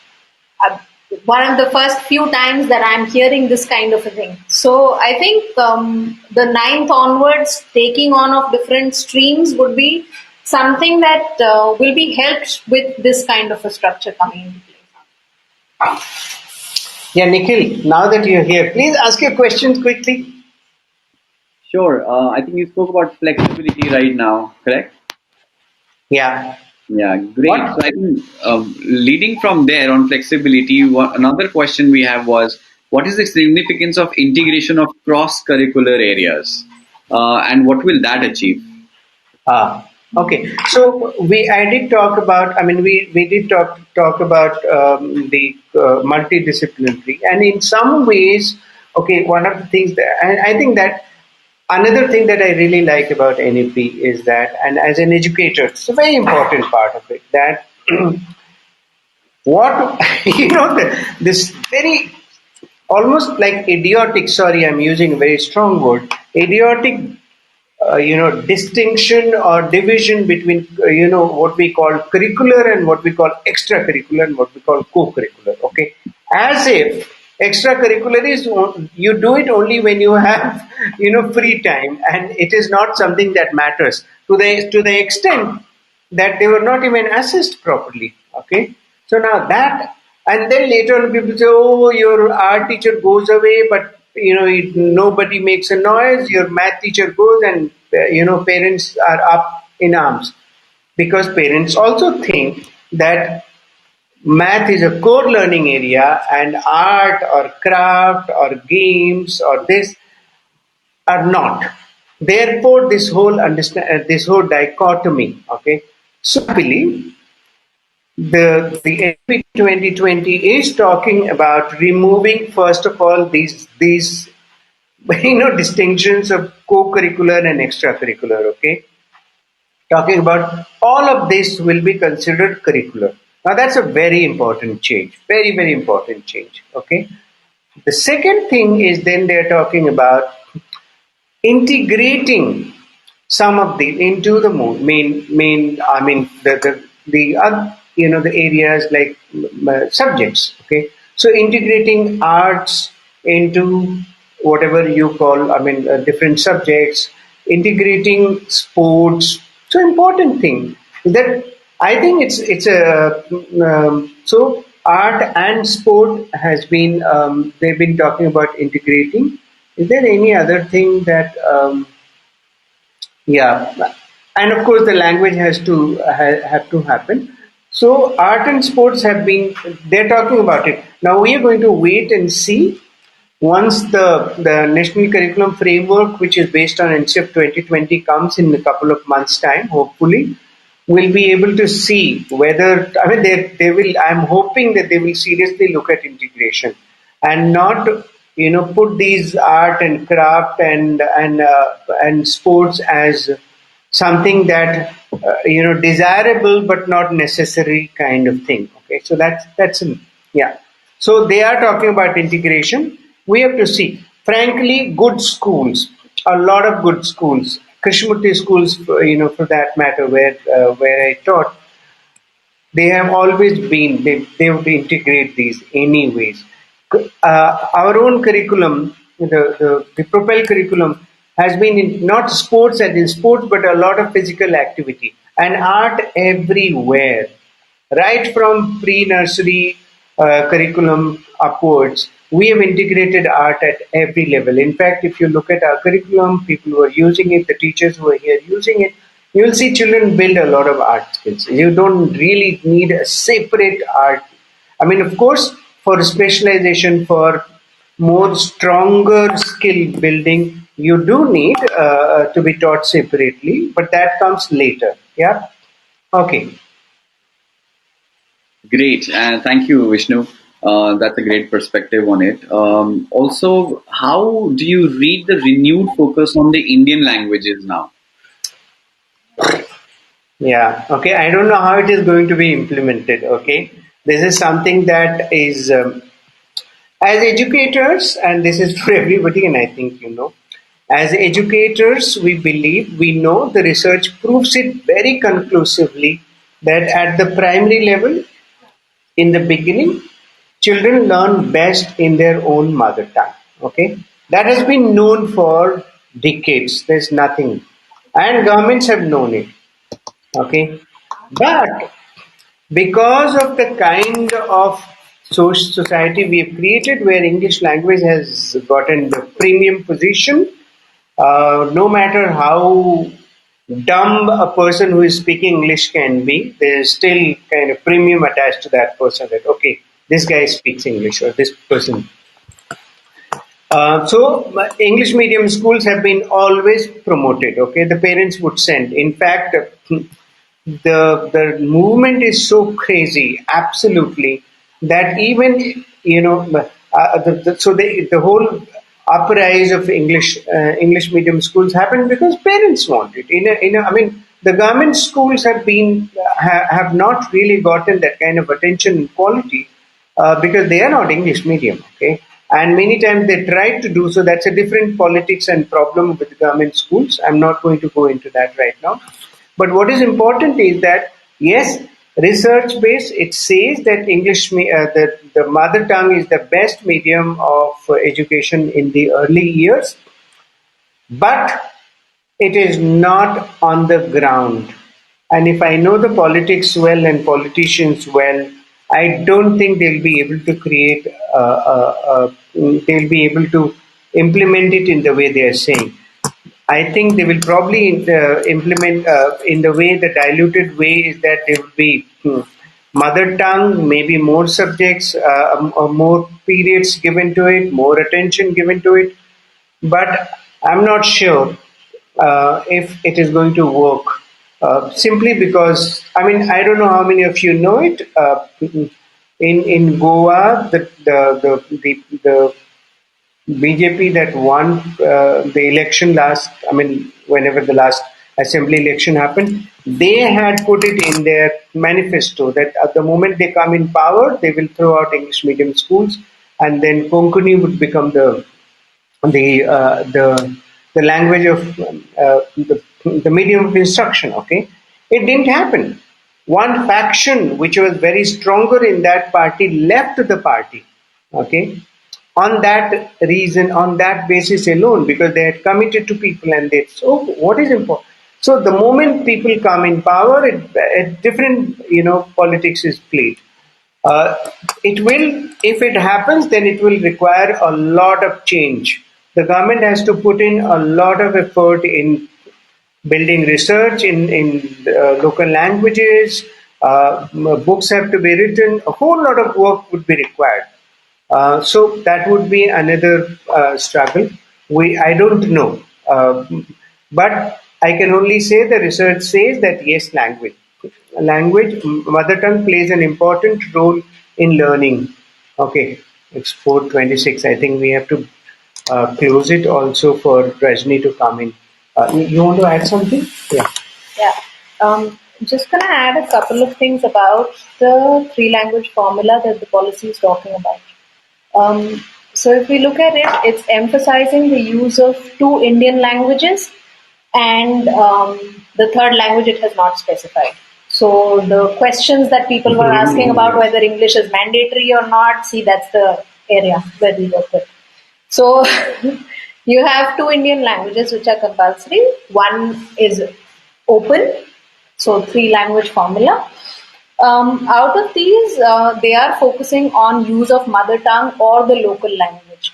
uh, One of the first few times that I'm hearing this kind of a thing. So I think the ninth onwards, taking on of different streams would be something that will be helped with this kind of a structure coming into place. Yeah, Nikhil, now that you're here, please ask your questions quickly. Sure. I think you spoke about flexibility right now, correct? Yeah. Yeah, great. So What? I think leading from there on flexibility, another question we have was, what is the significance of integration of cross-curricular areas, and what will that achieve? Okay. So I did talk about. I mean, we did talk about the multidisciplinary, and in some ways, okay. One of the things that, and I think that another thing that I really like about NEP is that, and as an educator, it's a very important part of it that what this very almost like idiotic. Sorry, I'm using a very strong word. idiotic distinction or division between what we call curricular and what we call extracurricular and what we call co-curricular. Okay, as if extracurricular is you do it only when you have free time, and it is not something that matters to the extent that they were not even assessed properly. Okay, so now that, and then later on people say, oh, your art teacher goes away, but nobody makes a noise. Your math teacher goes, and parents are up in arms because parents also think that math is a core learning area and art or craft or games or this are not. Therefore, this whole dichotomy. Okay, so I believe the NP 2020 is talking about removing first of all these distinctions of co-curricular and extracurricular. Okay, talking about all of this will be considered curricular. Now that's a very important change, very important change. Okay, the second thing is then they're talking about integrating some of the into the main I mean the areas like subjects. Okay, so integrating arts into whatever you call different subjects, integrating sports. So important thing that I think it's a so art and sport has been they've been talking about integrating. Is there any other thing that yeah, and of course the language has to have to happen. So art and sports have been they're talking about it. Now we are going to wait and see once the national curriculum framework, which is based on NCF 2020, comes in a couple of months' time. Hopefully, we'll be able to see whether they will. I'm hoping that they will seriously look at integration and not put these art and craft and sports as something that desirable but not necessary kind of thing. Okay, so yeah. So they are talking about integration. We have to see. Frankly, good schools, a lot of good schools, Krishnamurti schools, for that matter, where I taught, they have always been, they would integrate these anyways. Our own curriculum, the Propel curriculum, has been in not sports and in sports, but a lot of physical activity and art everywhere, right from pre-nursery curriculum upwards. We have integrated art at every level. In fact, if you look at our curriculum, people who are using it, the teachers who are here using it, you will see children build a lot of art skills. You don't really need a separate art. I mean, of course, for specialization, for more stronger skill building, you do need to be taught separately, but that comes later. Yeah. Okay. Great. Thank you, Vishnu. That's a great perspective on it. Also, how do you read the renewed focus on the Indian languages now? Yeah. Okay. I don't know how it is going to be implemented. Okay. This is something that is, as educators, and this is for everybody, and I think as educators, we believe, we know the research proves it very conclusively that at the primary level, in the beginning, children learn best in their own mother tongue. Okay. That has been known for decades. There's nothing. And governments have known it. Okay, but because of the kind of society we have created where English language has gotten the premium position, no matter how dumb a person who is speaking English can be, there is still kind of premium attached to that person that, okay, this guy speaks English or this person. So English medium schools have been always promoted. Okay, the parents would send. In fact, the movement is so crazy, absolutely, that even the whole uprise of English medium schools happened because parents want it. I mean, the government schools have not really gotten that kind of attention and quality because they are not English medium. Okay, and many times they tried to do so. That's a different politics and problem with government schools. I'm not going to go into that right now. But what is important is that yes, research based, it says that the mother tongue is the best medium of education in the early years, but it is not on the ground. And if I know the politics well and politicians well, I don't think they'll be able to they'll be able to implement it in the way they are saying. I think they will probably implement in the way, the diluted way is that there will be mother tongue, maybe more subjects, more periods given to it, more attention given to it, but I'm not sure if it is going to work. Simply because I don't know how many of you know it. In Goa, the BJP that won the election last, whenever the last assembly election happened, they had put it in their manifesto that at the moment they come in power, they will throw out English medium schools, and then Konkani would become the uh, the the language of the medium of instruction. Okay, it didn't happen. One faction which was very stronger in that party left the party. Okay, on that reason, on that basis alone, because they had committed to people, and they, so what is important. So the moment people come in power, a different politics is played. uh, it will, if it happens, then it will require a lot of change. The government has to put in a lot of effort in building research in local languages. Books have to be written. A whole lot of work would be required. So that would be another struggle. I don't know, but I can only say the research says that yes, mother tongue plays an important role in learning. Okay, it's 4:26. I think we have to close it also for Rajni to come in. You want to add something? Yeah. Yeah. Just gonna add a couple of things about the three language formula that the policy is talking about. So if we look at it, it's emphasizing the use of two Indian languages and the third language it has not specified. So the questions that people were asking about whether English is mandatory or not, see that's the area where we work with. So you have two Indian languages which are compulsory. One is open, so three language formula. Out of these, they are focusing on use of mother tongue or the local language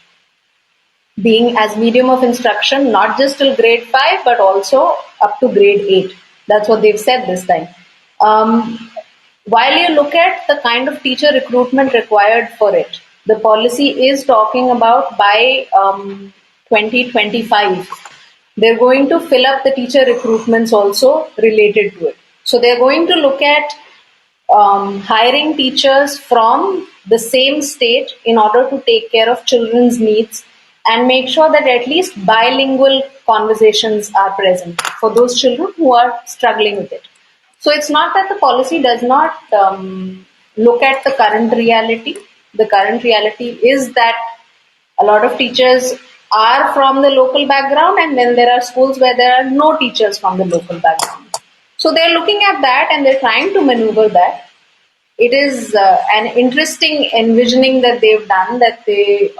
being as medium of instruction, not just till grade 5, but also up to grade 8. That's what they've said this time. While you look at the kind of teacher recruitment required for it, the policy is talking about by 2025, they're going to fill up the teacher recruitments also related to it. So they're going to look at hiring teachers from the same state in order to take care of children's needs and make sure that at least bilingual conversations are present for those children who are struggling with it. So it's not that the policy does not look at the current reality. The current reality is that a lot of teachers are from the local background, and then there are schools where there are no teachers from the local background. So they're looking at that and they're trying to maneuver that. It is an interesting envisioning that they've done, that they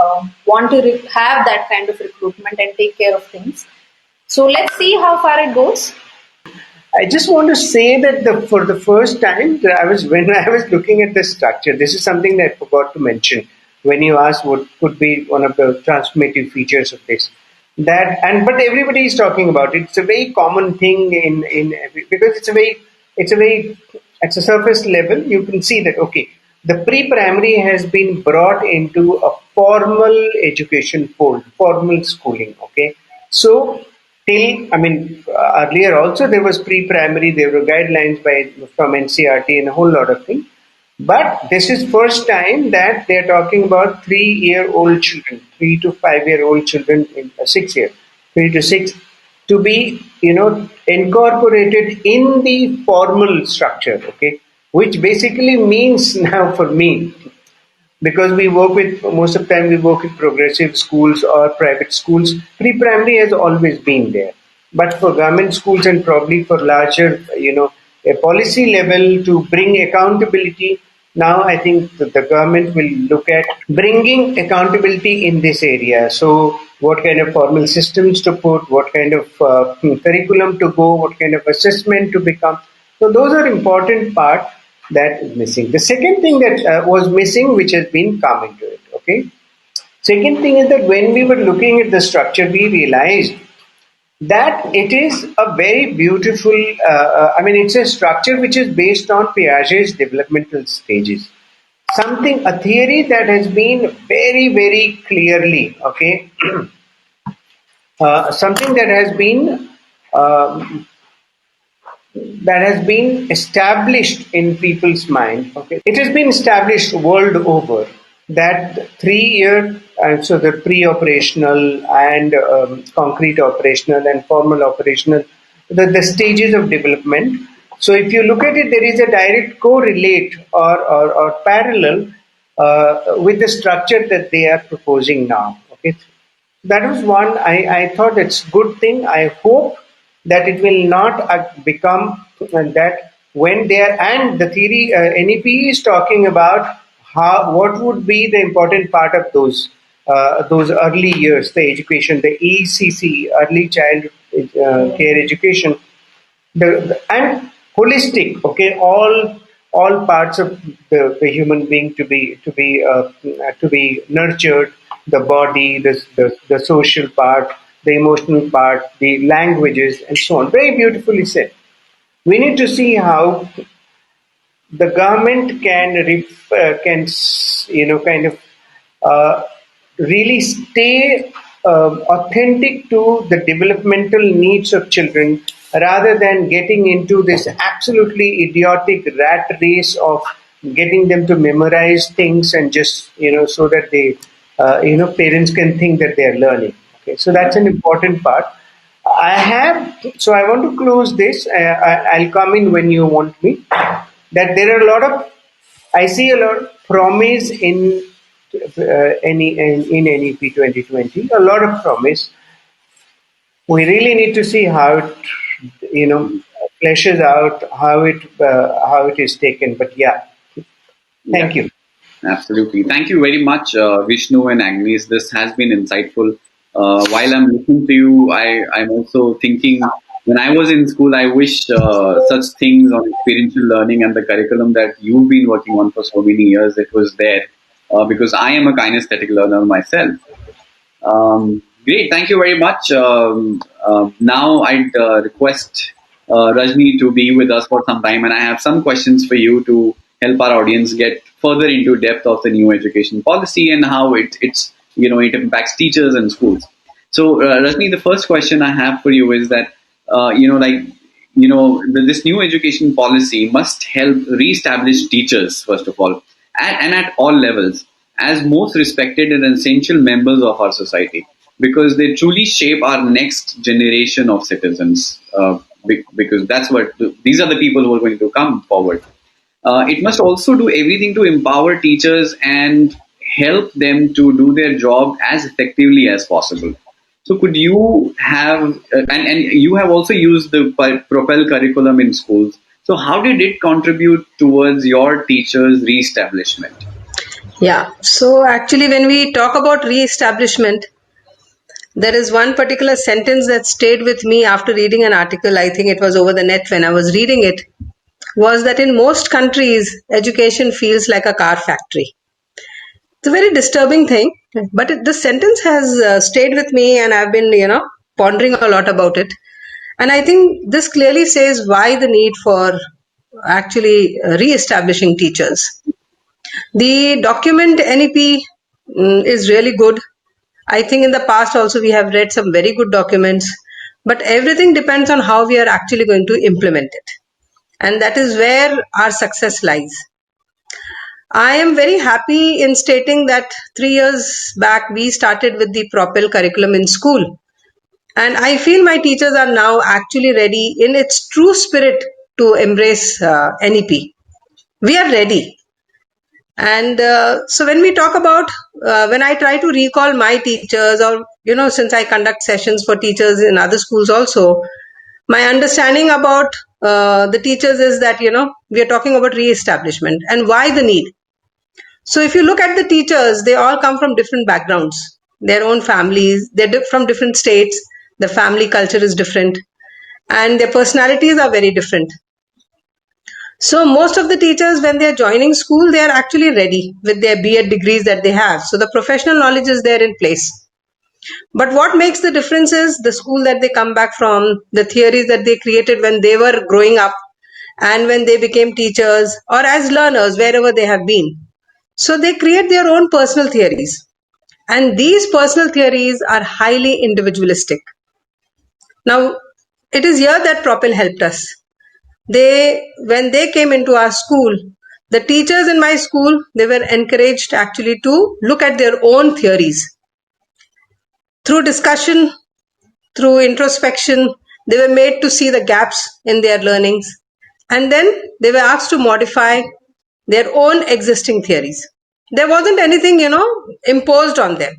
want to have that kind of recruitment and take care of things. So let's see how far it goes. I just want to say that for the first time, when I was looking at the structure, this is something that I forgot to mention when you asked what could be one of the transformative features of this. But everybody is talking about it. It's a very common thing because it's a very at a surface level you can see that okay, the pre-primary has been brought into a formal education fold, formal schooling. Okay, so earlier also there was pre-primary, there were guidelines from NCRT and a whole lot of things. But this is first time that they're talking about 3-year-old children, 3 to 5-year-old children, in 6 year, 3 to 6, to be incorporated in the formal structure. Okay, which basically means now for me because we work with, most of the time we work with progressive schools or private schools. Pre-primary has always been there, but for government schools and probably for larger, a policy level to bring accountability. Now I think that the government will look at bringing accountability in this area. So what kind of formal systems to put, what kind of curriculum to go, what kind of assessment to become. So those are important part that is missing. The second thing that was missing, which has been coming to it. Okay. Second thing is that when we were looking at the structure, we realized that it is a very beautiful. I mean, it's a structure which is based on Piaget's developmental stages. Something, a theory that has been very, very clearly, okay, something um, that has been established in people's mind. Okay, it has been established world over that 3 year, so the pre-operational and concrete operational and formal operational, the stages of development. So if you look at it, there is a direct correlate or parallel with the structure that they are proposing now. Okay, that was one. I thought it's good thing. I hope that it will not become that when they are, and the theory NEP is talking about how, what would be the important part of those early years, the education, the ECC, early child care education, and holistic. Okay, all parts of the human being to be nurtured, the body, the social part, the emotional part, the languages, and so on. Very beautifully said. We need to see how the government kind of uh, really stay authentic to the developmental needs of children, rather than getting into this absolutely idiotic rat race of getting them to memorize things and just, so that they, parents can think that they are learning. Okay, so that's an important part. I have, so I want to close this. I'll come in when you want me. That there are a lot of, I see a lot of promise in in NEP 2020. A lot of promise. We really need to see how it, fleshes out, how it is taken. But yeah, Yeah. thank you. Absolutely. Thank you very much, Vishnu and Agnes. This has been insightful. While I'm listening to you, I'm also thinking when I was in school, I wish such things on experiential learning and the curriculum that you've been working on for so many years, it was there. Because I am a kinesthetic learner myself. Great, thank you very much. Now I'd request Rajni to be with us for some time, and I have some questions for you to help our audience get further into depth of the new education policy and how it's it impacts teachers and schools. So, Rajni, the first question I have for you is that like this new education policy must help re-establish teachers first of all, and at all levels as most respected and essential members of our society because they truly shape our next generation of citizens. Because that's what these are the people who are going to come forward. It must also do everything to empower teachers and help them to do their job as effectively as possible. So, could you have, and you have also used the Propel curriculum in schools. So, how did it contribute towards your teachers' re-establishment? Yeah. So actually, when we talk about re-establishment, there is one particular sentence that stayed with me after reading an article. I think it was over the net when I was reading it. Was that in most countries, education feels like a car factory. It's a very disturbing thing, but this sentence has stayed with me, and I've been, pondering a lot about it. And I think this clearly says why the need for actually re-establishing teachers. The document NEP is really good. I think in the past also we have read some very good documents, but everything depends on how we are actually going to implement it. And that is where our success lies. I am very happy in stating that 3 years back we started with the Propel curriculum in school. And I feel my teachers are now actually ready in its true spirit to embrace NEP. We are ready. And so when we talk about, when I try to recall my teachers, or, since I conduct sessions for teachers in other schools also, my understanding about the teachers is that, we are talking about re-establishment and why the need. So if you look at the teachers, they all come from different backgrounds, their own families, they're from different states, the family culture is different, and their personalities are very different. So most of the teachers, when they're joining school, they are actually ready with their B.Ed degrees that they have. So the professional knowledge is there in place. But what makes the difference is the school that they come back from, the theories that they created when they were growing up, and when they became teachers or as learners, wherever they have been. So they create their own personal theories. And these personal theories are highly individualistic. Now, it is here that Propel helped us. When they came into our school, the teachers in my school, they were encouraged actually to look at their own theories. Through discussion, through introspection, they were made to see the gaps in their learnings, and then they were asked to modify their own existing theories. There wasn't anything, imposed on them.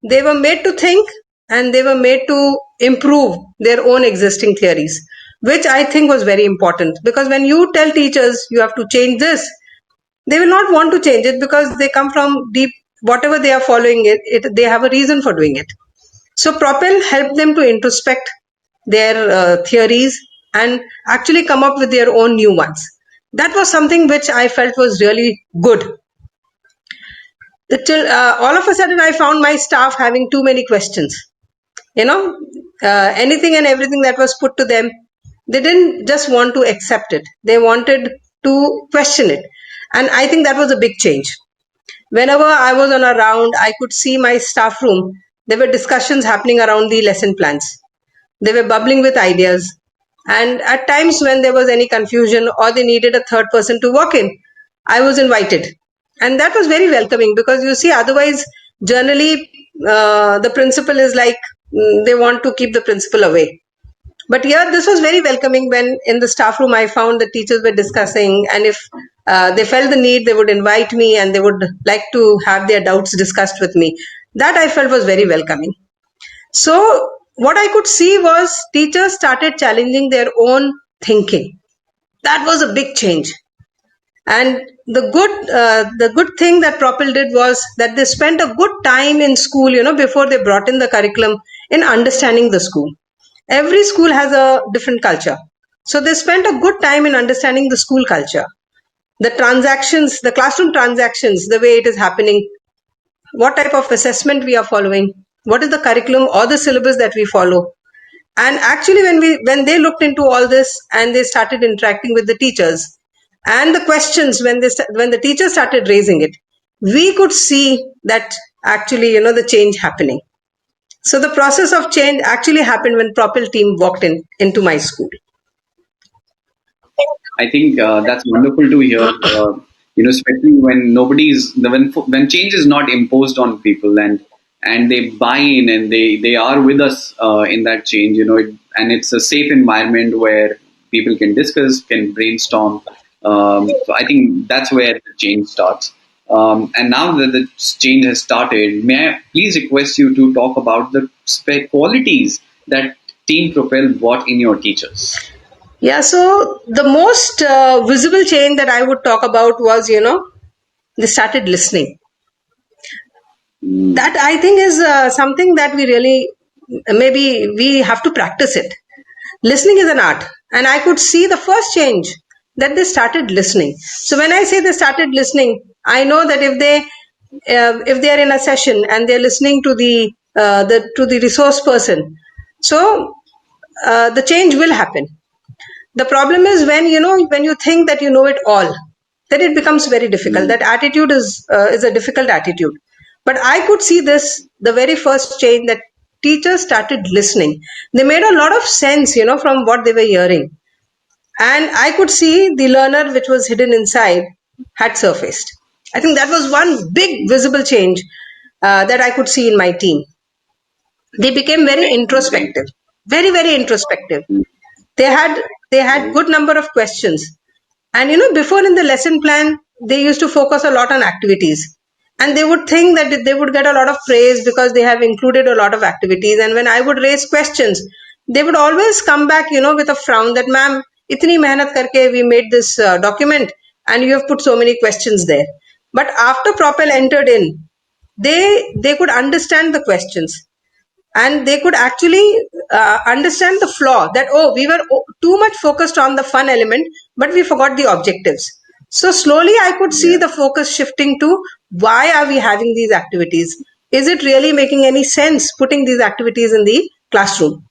They were made to think, and they were made to improve their own existing theories, which I think was very important, because when you tell teachers you have to change this, they will not want to change it because they come from deep, whatever they are following they have a reason for doing it. So Propel helped them to introspect their theories and actually come up with their own new ones. That was something which I felt was really good. All of a sudden, I found my staff having too many questions. You know, anything and everything that was put to them, they didn't just want to accept it, they wanted to question it. And I think that was a big change. Whenever I was on a round, I could see my staff room. There were discussions happening around the lesson plans. They were bubbling with ideas. And at times when there was any confusion or they needed a third person to walk in, I was invited. And that was very welcoming, because you see, otherwise, generally, the principal is like, they want to keep the principal away. But yeah, this was very welcoming. When in the staff room I found the teachers were discussing, and if they felt the need, they would invite me and they would like to have their doubts discussed with me. That I felt was very welcoming. So what I could see was teachers started challenging their own thinking. That was a big change. And the good thing that Propel did was that they spent a good time in school, before they brought in the curriculum, in understanding the school. Every school has a different culture. So they spent a good time in understanding the school culture, the transactions, the classroom transactions, the way it is happening, what type of assessment we are following, what is the curriculum or the syllabus that we follow. And actually, when they looked into all this and they started interacting with the teachers, and the questions, when the teachers started raising it, we could see that actually, the change happening. So the process of change actually happened when Propel team walked into my school. I think that's wonderful to hear. Especially when when change is not imposed on people, and they buy in, and they are with us in that change. And it's a safe environment where people can discuss, can brainstorm. So I think that's where the change starts. And now that the change has started, may I please request you to talk about the qualities that Team Propel brought in your teachers? Yeah, so the most visible change that I would talk about was, they started listening. That I think is something that we really, maybe we have to practice it. Listening is an art, and I could see the first change, that they started listening. So when I say they started listening, I know that if they are in a session and they're listening to the resource person, so the change will happen. The problem is when you think that you know it all, then it becomes very difficult. That attitude is a difficult attitude. But I could see this, the very first change, that teachers started listening. They made a lot of sense, from what they were hearing, and I could see the learner which was hidden inside had surfaced. I think that was one big visible change that I could see in my team. They became very Great. introspective, very introspective. They had good number of questions. And before in the lesson plan, they used to focus a lot on activities. And they would think that they would get a lot of praise because they have included a lot of activities. And when I would raise questions, they would always come back, with a frown that, ma'am, itni mehnat karke we made this document and you have put so many questions there. But after Propel entered in, they could understand the questions and they could actually understand the flaw that, oh, we were too much focused on the fun element but we forgot the objectives. So slowly I could see Yeah. the focus shifting to, why are we having these activities? Is it really making any sense putting these activities in the classroom?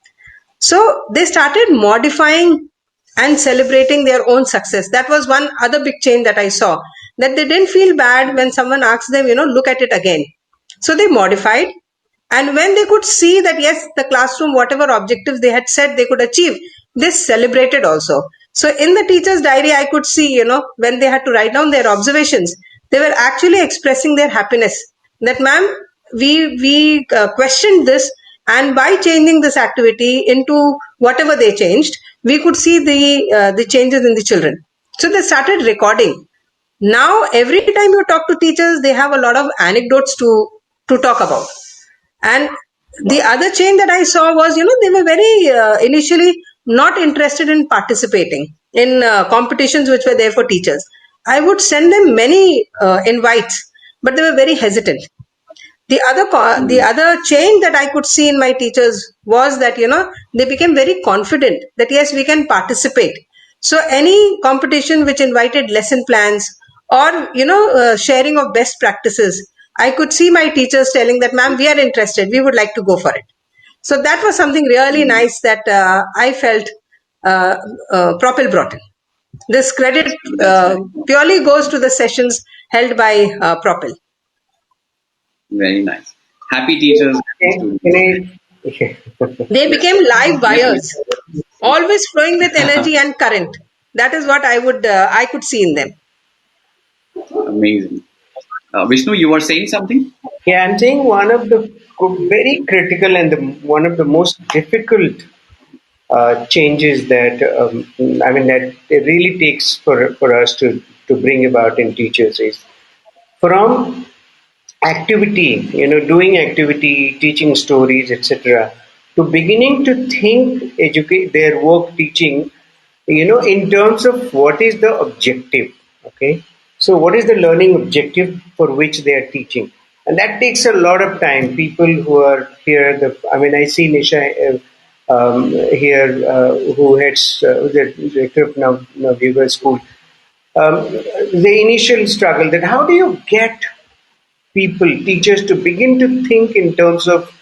So they started modifying and celebrating their own success. That was one other big change that I saw, that they didn't feel bad when someone asked them, look at it again. So they modified. And when they could see that, yes, the classroom, whatever objectives they had set, they could achieve, they celebrated also. So in the teacher's diary, I could see, when they had to write down their observations, they were actually expressing their happiness that, ma'am, we questioned this, and by changing this activity into whatever they changed, we could see the changes in the children. So they started recording. Now every time you talk to teachers, they have a lot of anecdotes to talk about. And the Wow. other change that I saw was, they were very initially not interested in participating in competitions which were there for teachers. I would send them many invites, but they were very hesitant. The Mm. other change that I could see in my teachers was that, they became very confident that, yes, we can participate. So any competition which invited lesson plans or sharing of best practices, I could see my teachers telling that, ma'am, we are interested, we would like to go for it. So that was something really Mm. nice that I felt uh, Propel brought in. This credit That's very, purely goes to the sessions held by Propel. very nice. Happy teachers, happy students. Can They Yes. became live Yes, buyers, please. always flowing with energy and current. That is what I could see in them. Amazing. Vishnu, you were saying something? Yeah, I'm saying one of the very critical and one of the most difficult changes that I mean that it really takes for us to bring about in teachers is from activity, doing activity, teaching stories, etc., to beginning to think, educate their work teaching, in terms of what is the objective. Okay, so what is the learning objective for which they are teaching, and that takes a lot of time. People who are here, I mean, I see Nisha here, who heads the director of Navyoga School. um, the initial struggle, that how do you get people, teachers, to begin to think in terms of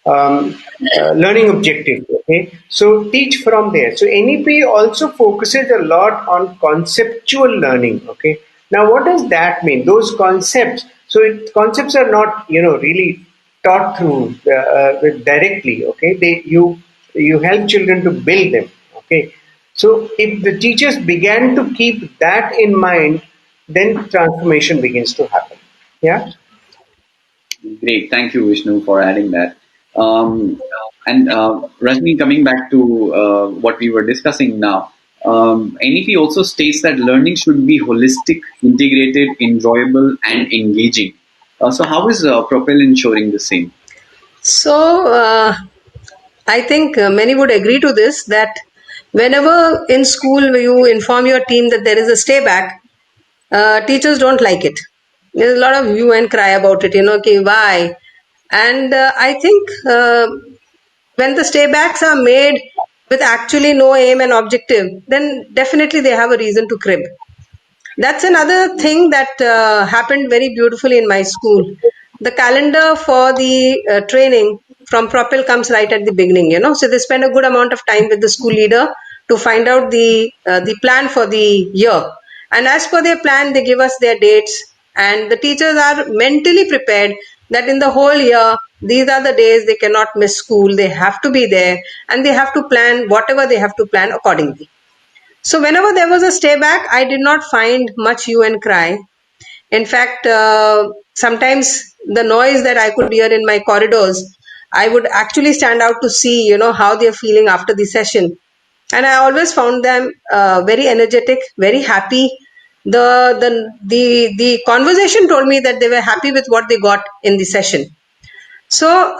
learning objective. Okay, so teach from there. So NEP also focuses a lot on conceptual learning. Okay, now what does that mean? Those concepts. So concepts are not really taught through directly. Okay, you help children to build them. Okay, so if the teachers began to keep that in mind, then transformation begins to happen. Yeah. Great. Thank you, Vishnu, for adding that. And Rajni, coming back to what we were discussing now, NEP also states that learning should be holistic, integrated, enjoyable, and engaging. So, how is Propel ensuring the same? So I think many would agree to this, that whenever in school you inform your team that there is a stay back, teachers don't like it. There's a lot of hue and cry about it, okay, why? And I think when the stay backs are made with actually no aim and objective, then definitely they have a reason to crib. That's another thing that happened very beautifully in my school. The calendar for the training from Propel comes right at the beginning, So they spend a good amount of time with the school leader to find out the plan for the year. And as per their plan, they give us their dates, and the teachers are mentally prepared that in the whole year, these are the days they cannot miss school. They have to be there, and they have to plan whatever they have to plan accordingly. So whenever there was a stay back, I did not find much hue and cry. In fact, sometimes the noise that I could hear in my corridors, I would actually stand out to see, how they're feeling after the session. and I always found them very energetic, very happy. The conversation told me that they were happy with what they got in the session. So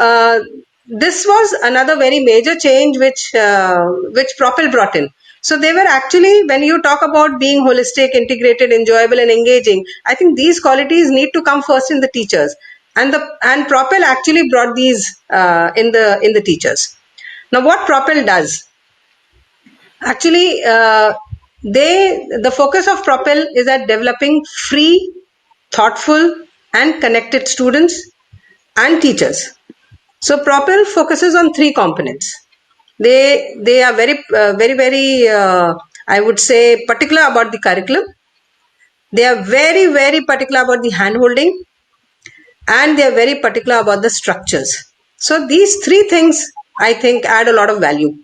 this was another very major change which Propel brought in. So they were actually, when you talk about being holistic, integrated, enjoyable, and engaging, I think these qualities need to come first in the teachers, and Propel actually brought these in the teachers. Now, what Propel does actually, the focus of Propel is at developing free, thoughtful, and connected students and teachers. So Propel focuses on three components. They are very I would say particular about the curriculum. They are very particular about the handholding, and they are very particular about the structures. So these three things I think add a lot of value.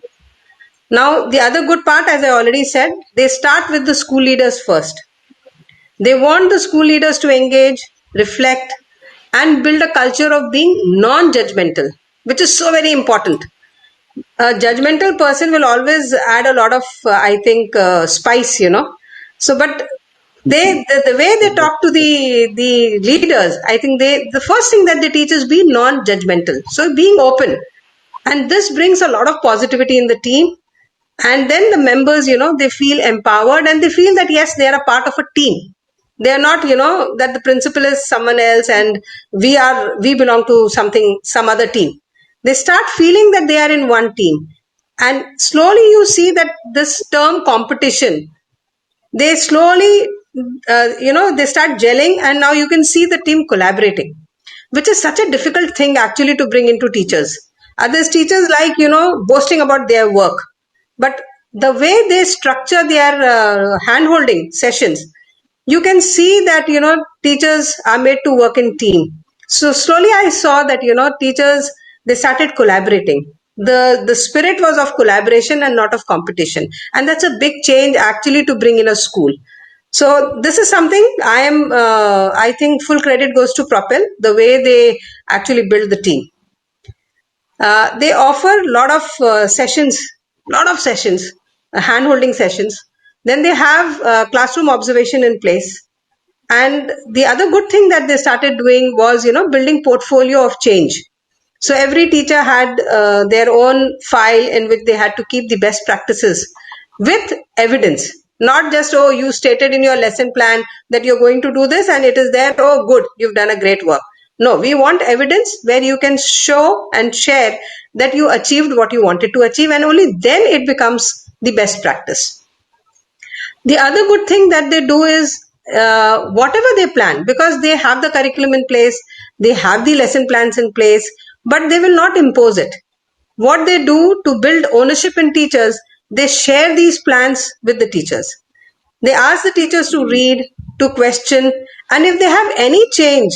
Now the other good part, as I already said, they start with the school leaders first. They want the school leaders to engage, reflect, and build a culture of being non-judgmental, which is so very important. A judgmental person will always add a lot of I think spice, so but the way they talk to the leaders, I think the first thing that they teach is be non-judgmental, so being open, and this brings a lot of positivity in the team. And then the members, they feel empowered, and they feel that yes, they are a part of a team. They are not, that the principal is someone else and we belong to some other team. They start feeling that they are in one team, and slowly you see that this term competition, they slowly they start gelling, and now you can see the team collaborating, which is such a difficult thing actually to bring into teachers. Others teachers like boasting about their work, but the way they structure their hand holding sessions, you can see that teachers are made to work in team. So slowly I saw that teachers, they started collaborating. The spirit was of collaboration and not of competition, and that's a big change actually to bring in a school. So this is something I think full credit goes to Propel, the way they actually build the team. They offer lot of sessions, hand holding sessions. Then they have classroom observation in place. And the other good thing that they started doing was, building portfolio of change. So every teacher had their own file in which they had to keep the best practices with evidence. Not just, oh, you stated in your lesson plan that you're going to do this and it is there, oh, good, you've done a great work. No, we want evidence where you can show and share that you achieved what you wanted to achieve, and only then it becomes the best practice. The other good thing that they do is whatever they plan, because they have the curriculum in place, they have the lesson plans in place, but they will not impose it. What they do to build ownership in teachers, they share these plans with the teachers. They ask the teachers to read, to question, and if they have any change,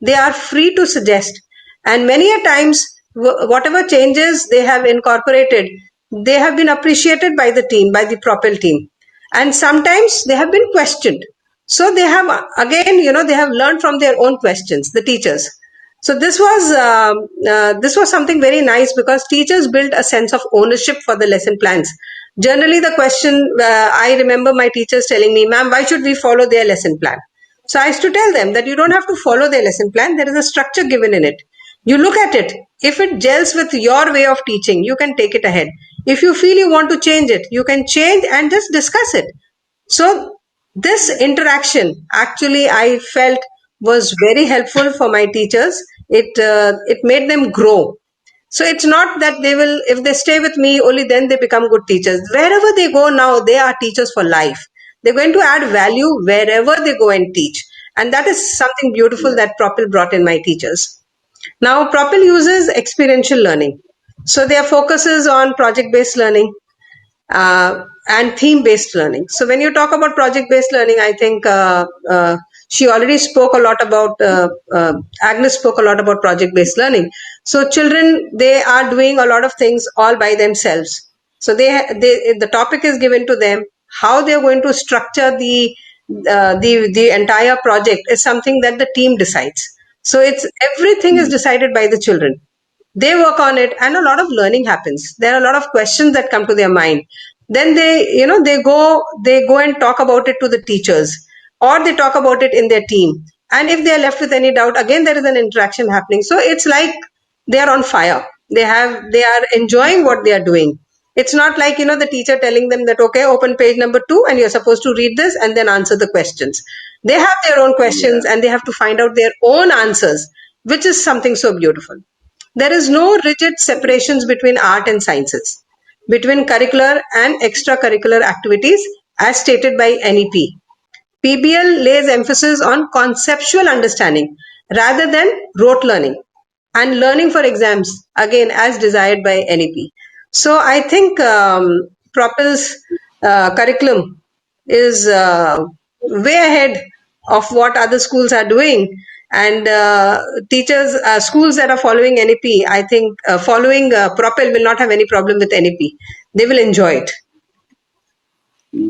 they are free to suggest. And many a times, whatever changes they have incorporated, they have been appreciated by the team, by the Propel team. And sometimes they have been questioned. So they have, again, they have learned from their own questions, the teachers. So this was something very nice, because teachers built a sense of ownership for the lesson plans. Generally, the question, I remember my teachers telling me, "Ma'am, why should we follow their lesson plan?" So I used to tell them that you don't have to follow their lesson plan. There is a structure given in it. You look at it. If it gels with your way of teaching, you can take it ahead. If you feel you want to change it, you can change and just discuss it. So this interaction actually I felt was very helpful for my teachers. It made them grow. So it's not that they will, if they stay with me, only then they become good teachers. Wherever they go now, they are teachers for life. They're going to add value wherever they go and teach. And that is something beautiful that Propel brought in my teachers. Now, Propel uses experiential learning. So their focus is on project based learning, and theme based learning. So when you talk about project based learning, I think she already spoke a lot about, Agnes spoke a lot about project based learning. So children, they are doing a lot of things all by themselves. So the topic is given to them. How they are going to structure the entire project is something that the team decides. So it's everything is decided by the children. They work on it, and a lot of learning happens. There are a lot of questions that come to their mind. then they go and talk about it to the teachers, or they talk about it in their team. And if they are left with any doubt, again there is an interaction happening. So it's like they are on fire. They are enjoying what they are doing. It's not like the teacher telling them that, okay, open page number 2 and you're supposed to read this and then answer the questions. They have their own questions Yeah. and they have to find out their own answers, which is something so beautiful. There is no rigid separations between art and sciences, between curricular and extracurricular activities as stated by NEP. PBL lays emphasis on conceptual understanding rather than rote learning, and learning for exams, again, as desired by NEP. So I think Propel's curriculum is way ahead of what other schools are doing. And teachers, schools that are following NEP, I think following Propel will not have any problem with NEP. They will enjoy it.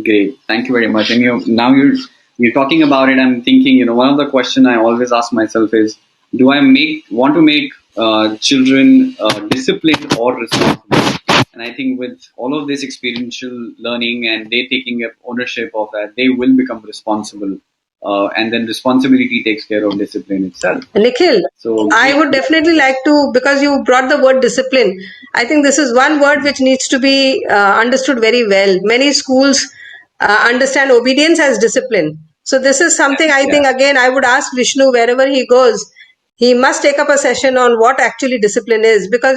Great. Thank you very much. And now you're talking about it. I'm thinking, one of the question I always ask myself is, do I want to make children disciplined or responsible? And I think with all of this experiential learning and they taking up ownership of that, they will become responsible. And then responsibility takes care of discipline itself. Nikhil, So I great. would definitely like to, because you brought the word discipline, I think this is one word which needs to be understood very well. Many schools understand obedience as discipline. So, this is something I Yeah. think, again, I would ask Vishnu wherever he goes, he must take up a session on what actually discipline is. Because,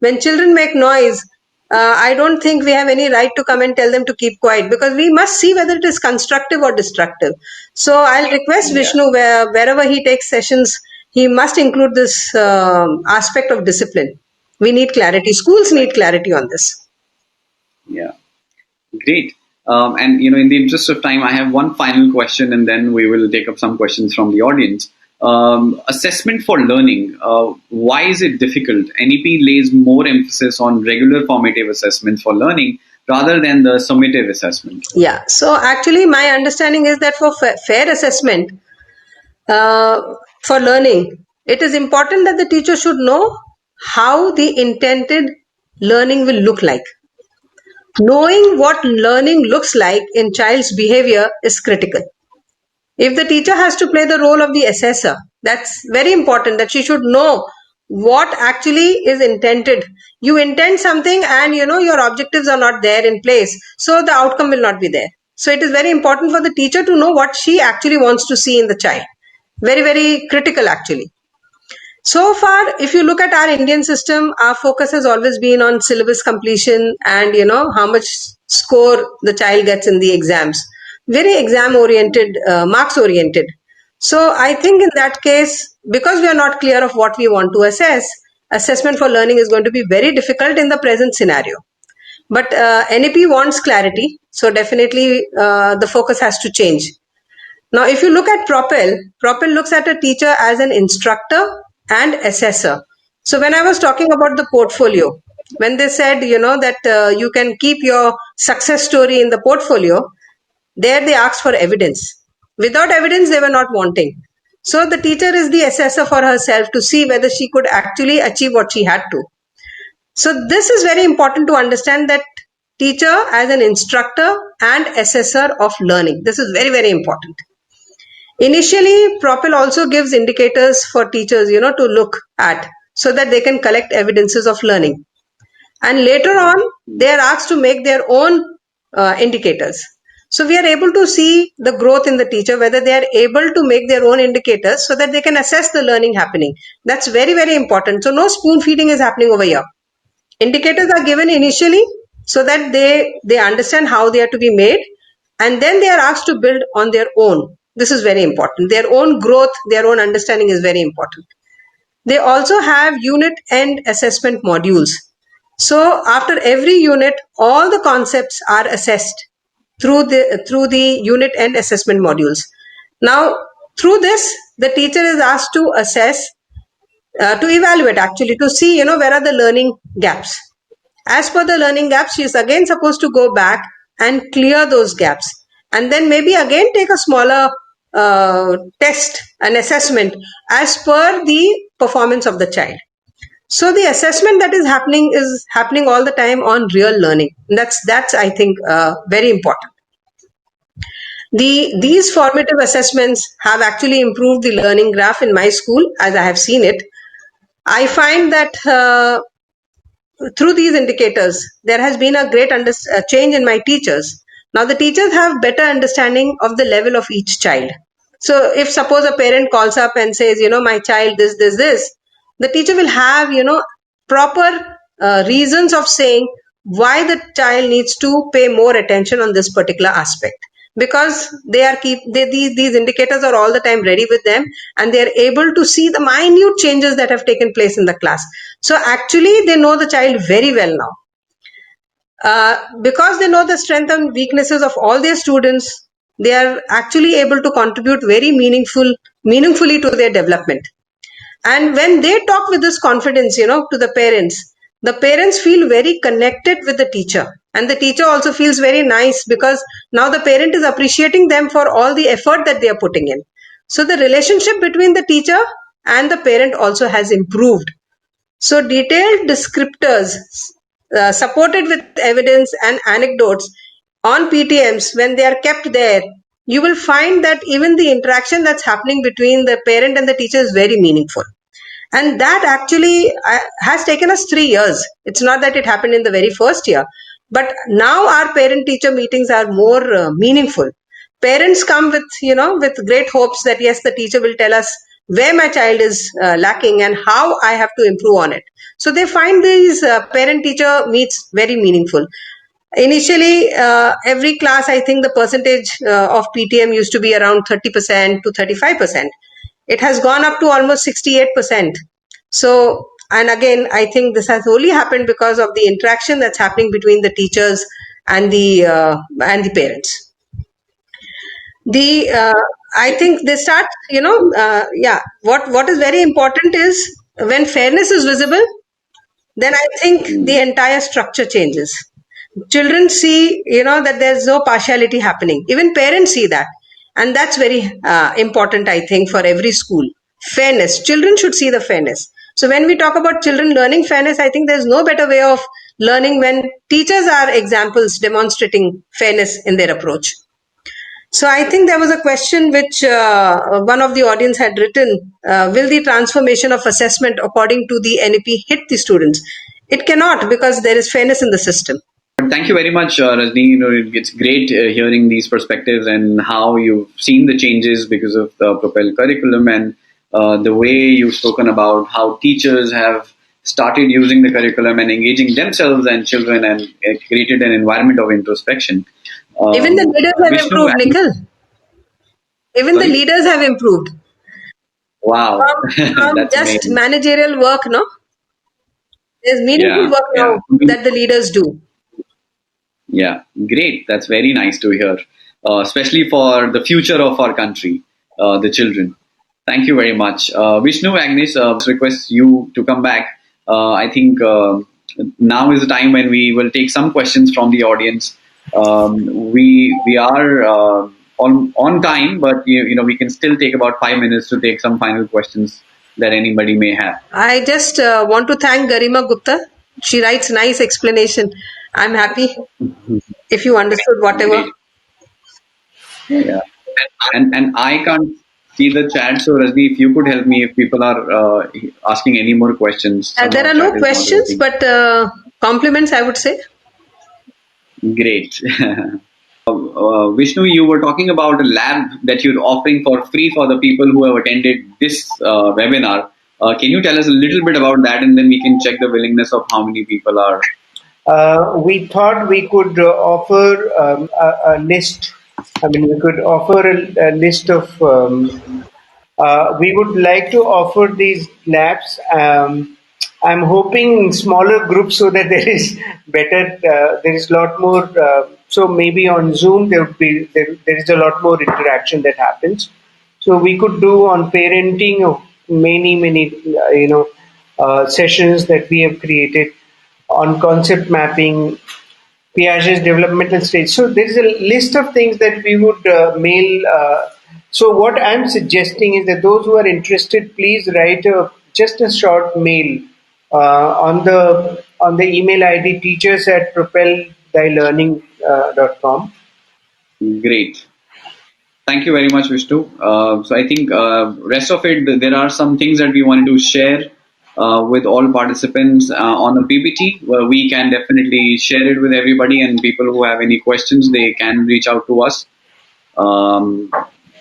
when children make noise, I don't think we have any right to come and tell them to keep quiet, because we must see whether it is constructive or destructive. So I'll request Yeah. Vishnu wherever he takes sessions, he must include this aspect of discipline. We need clarity. Schools Right. need clarity on this. Yeah. Great. And in the interest of time, I have one final question, and then we will take up some questions from the audience. Assessment for learning. Why is it difficult? NEP lays more emphasis on regular formative assessments for learning rather than the summative assessment. Yeah. So actually, my understanding is that for fair assessment, uh, for learning, it is important that the teacher should know how the intended learning will look like. Knowing what learning looks like in child's behavior is critical. If the teacher has to play the role of the assessor, that's very important, that she should know what actually is intended. You intend something and your objectives are not there in place, so the outcome will not be there. So it is very important for the teacher to know what she actually wants to see in the child. Very, very critical actually. So far, if you look at our Indian system, our focus has always been on syllabus completion and how much score the child gets in the exams. Very exam oriented, marks oriented. So I think in that case, because we are not clear of what we want to assess, assessment for learning is going to be very difficult in the present scenario. But NEP wants clarity, so definitely the focus has to change. Now, if you look at Propel, Propel looks at a teacher as an instructor and assessor. So, when I was talking about the portfolio, when they said, that you can keep your success story in the portfolio, there they asked for evidence. Without evidence, they were not wanting. So, the teacher is the assessor for herself to see whether she could actually achieve what she had to. So, this is very important to understand, that teacher as an instructor and assessor of learning. This is very, very important. Initially, Propel also gives indicators for teachers, to look at, so that they can collect evidences of learning. And later on, they are asked to make their own indicators. So we are able to see the growth in the teacher, whether they are able to make their own indicators so that they can assess the learning happening. That's very, very important. So no spoon feeding is happening over here. Indicators are given initially so that they understand how they are to be made, and then they are asked to build on their own. This is very important. Their own growth, their own understanding is very important. They also have unit end assessment modules. So after every unit, all the concepts are assessed through the unit end assessment modules. Now, through this, the teacher is asked to assess, to evaluate actually, to see where are the learning gaps. As per the learning gaps, she is again supposed to go back and clear those gaps, and then maybe again take a smaller test, an assessment as per the performance of the child. So the assessment that is happening all the time on real learning. That's I think very important. These formative assessments have actually improved the learning graph in my school as I have seen it. I find that through these indicators, there has been a great change in my teachers. Now, the teachers have better understanding of the level of each child. So, if suppose a parent calls up and says, my child this, the teacher will have, proper reasons of saying why the child needs to pay more attention on this particular aspect, because these indicators are all the time ready with them, and they are able to see the minute changes that have taken place in the class. So actually they know the child very well now. Because they know the strength and weaknesses of all their students, they are actually able to contribute very meaningfully to their development. And when they talk with this confidence, to the parents feel very connected with the teacher, and the teacher also feels very nice because now the parent is appreciating them for all the effort that they are putting in. So the relationship between the teacher and the parent also has improved. So detailed descriptors supported with evidence and anecdotes on PTMs, when they are kept there, you will find that even the interaction that's happening between the parent and the teacher is very meaningful. And that actually has taken us 3 years. It's not that it happened in the very first year, but now our parent teacher meetings are more meaningful. Parents come with, with great hopes that yes, the teacher will tell us where my child is lacking and how I have to improve on it. So they find these parent teacher meets very meaningful. Initially, every class, I think the percentage of PTM used to be around 30% to 35%. It has gone up to almost 68%. So, and again, I think this has only happened because of the interaction that's happening between the teachers and the parents. The I think they start, yeah. What is very important is when fairness is visible, then I think the entire structure changes. Children see, that there's no partiality happening. Even parents see that. And that's very important, I think, for every school. Fairness. Children should see the fairness. So when we talk about children learning fairness, I think there's no better way of learning when teachers are examples demonstrating fairness in their approach. So I think there was a question which one of the audience had written. Will the transformation of assessment according to the NEP hit the students? It cannot, because there is fairness in the system. Thank you very much, Rajni. It's great hearing these perspectives and how you've seen the changes because of the Propel curriculum, and the way you've spoken about how teachers have started using the curriculum and engaging themselves and children, and created an environment of introspection. Even the leaders have Vishnu, improved, Nikhil. Even the sorry? leaders have improved Wow, from that's just amazing. managerial work, no? There's meaningful Yeah, work yeah. now that the leaders do. Yeah, great. That's very nice to hear, especially for the future of our country, the children. Thank you very much. Vishnu, Agnes, request you to come back. I think now is the time when we will take some questions from the audience. We are on time, but we can still take about 5 minutes to take some final questions that anybody may have. I just want to thank Garima Gupta. She writes nice explanation. I'm happy if you understood whatever. Great. Yeah. And I can't see the chat. So Rajni, if you could help me, if people are asking any more questions, There somehow are chat no is not questions, working. but compliments, I would say. Great. Vishnu, you were talking about a lab that you're offering for free for the people who have attended this webinar. Can you tell us a little bit about that, and then we can check the willingness of how many people are. We thought we could offer a list. I mean, we could offer a list of. We would like to offer these labs. I'm hoping in smaller groups so that there is better. There is a lot more. So maybe on Zoom there is a lot more interaction that happens. So we could do on parenting of many sessions that we have created on concept mapping, Piaget's developmental stage. So there is a list of things that we would mail. So what I'm suggesting is that those who are interested, please write just a short mail on the email ID teachers at propelthylearning.com. Great. Thank you very much, Vishnu. So I think rest of it, there are some things that we wanted to share with all participants on the PPT. Where we can definitely share it with everybody, and people who have any questions, they can reach out to us. Um,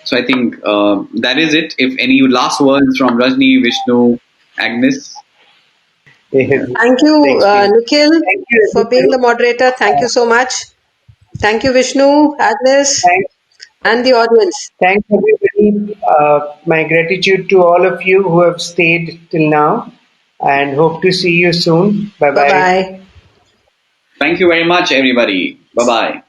so I think that is it. If any last words from Rajni, Vishnu, Agnes. Thank you, The experience. Nikhil, Thank you, for being everybody. the moderator. Thank you so much. Thank you, Vishnu, Agnes, Thanks, and the audience. thanks everybody. My gratitude to all of you who have stayed till now, and hope to see you soon. Bye Bye bye. bye. Thank you very much, everybody. Bye bye.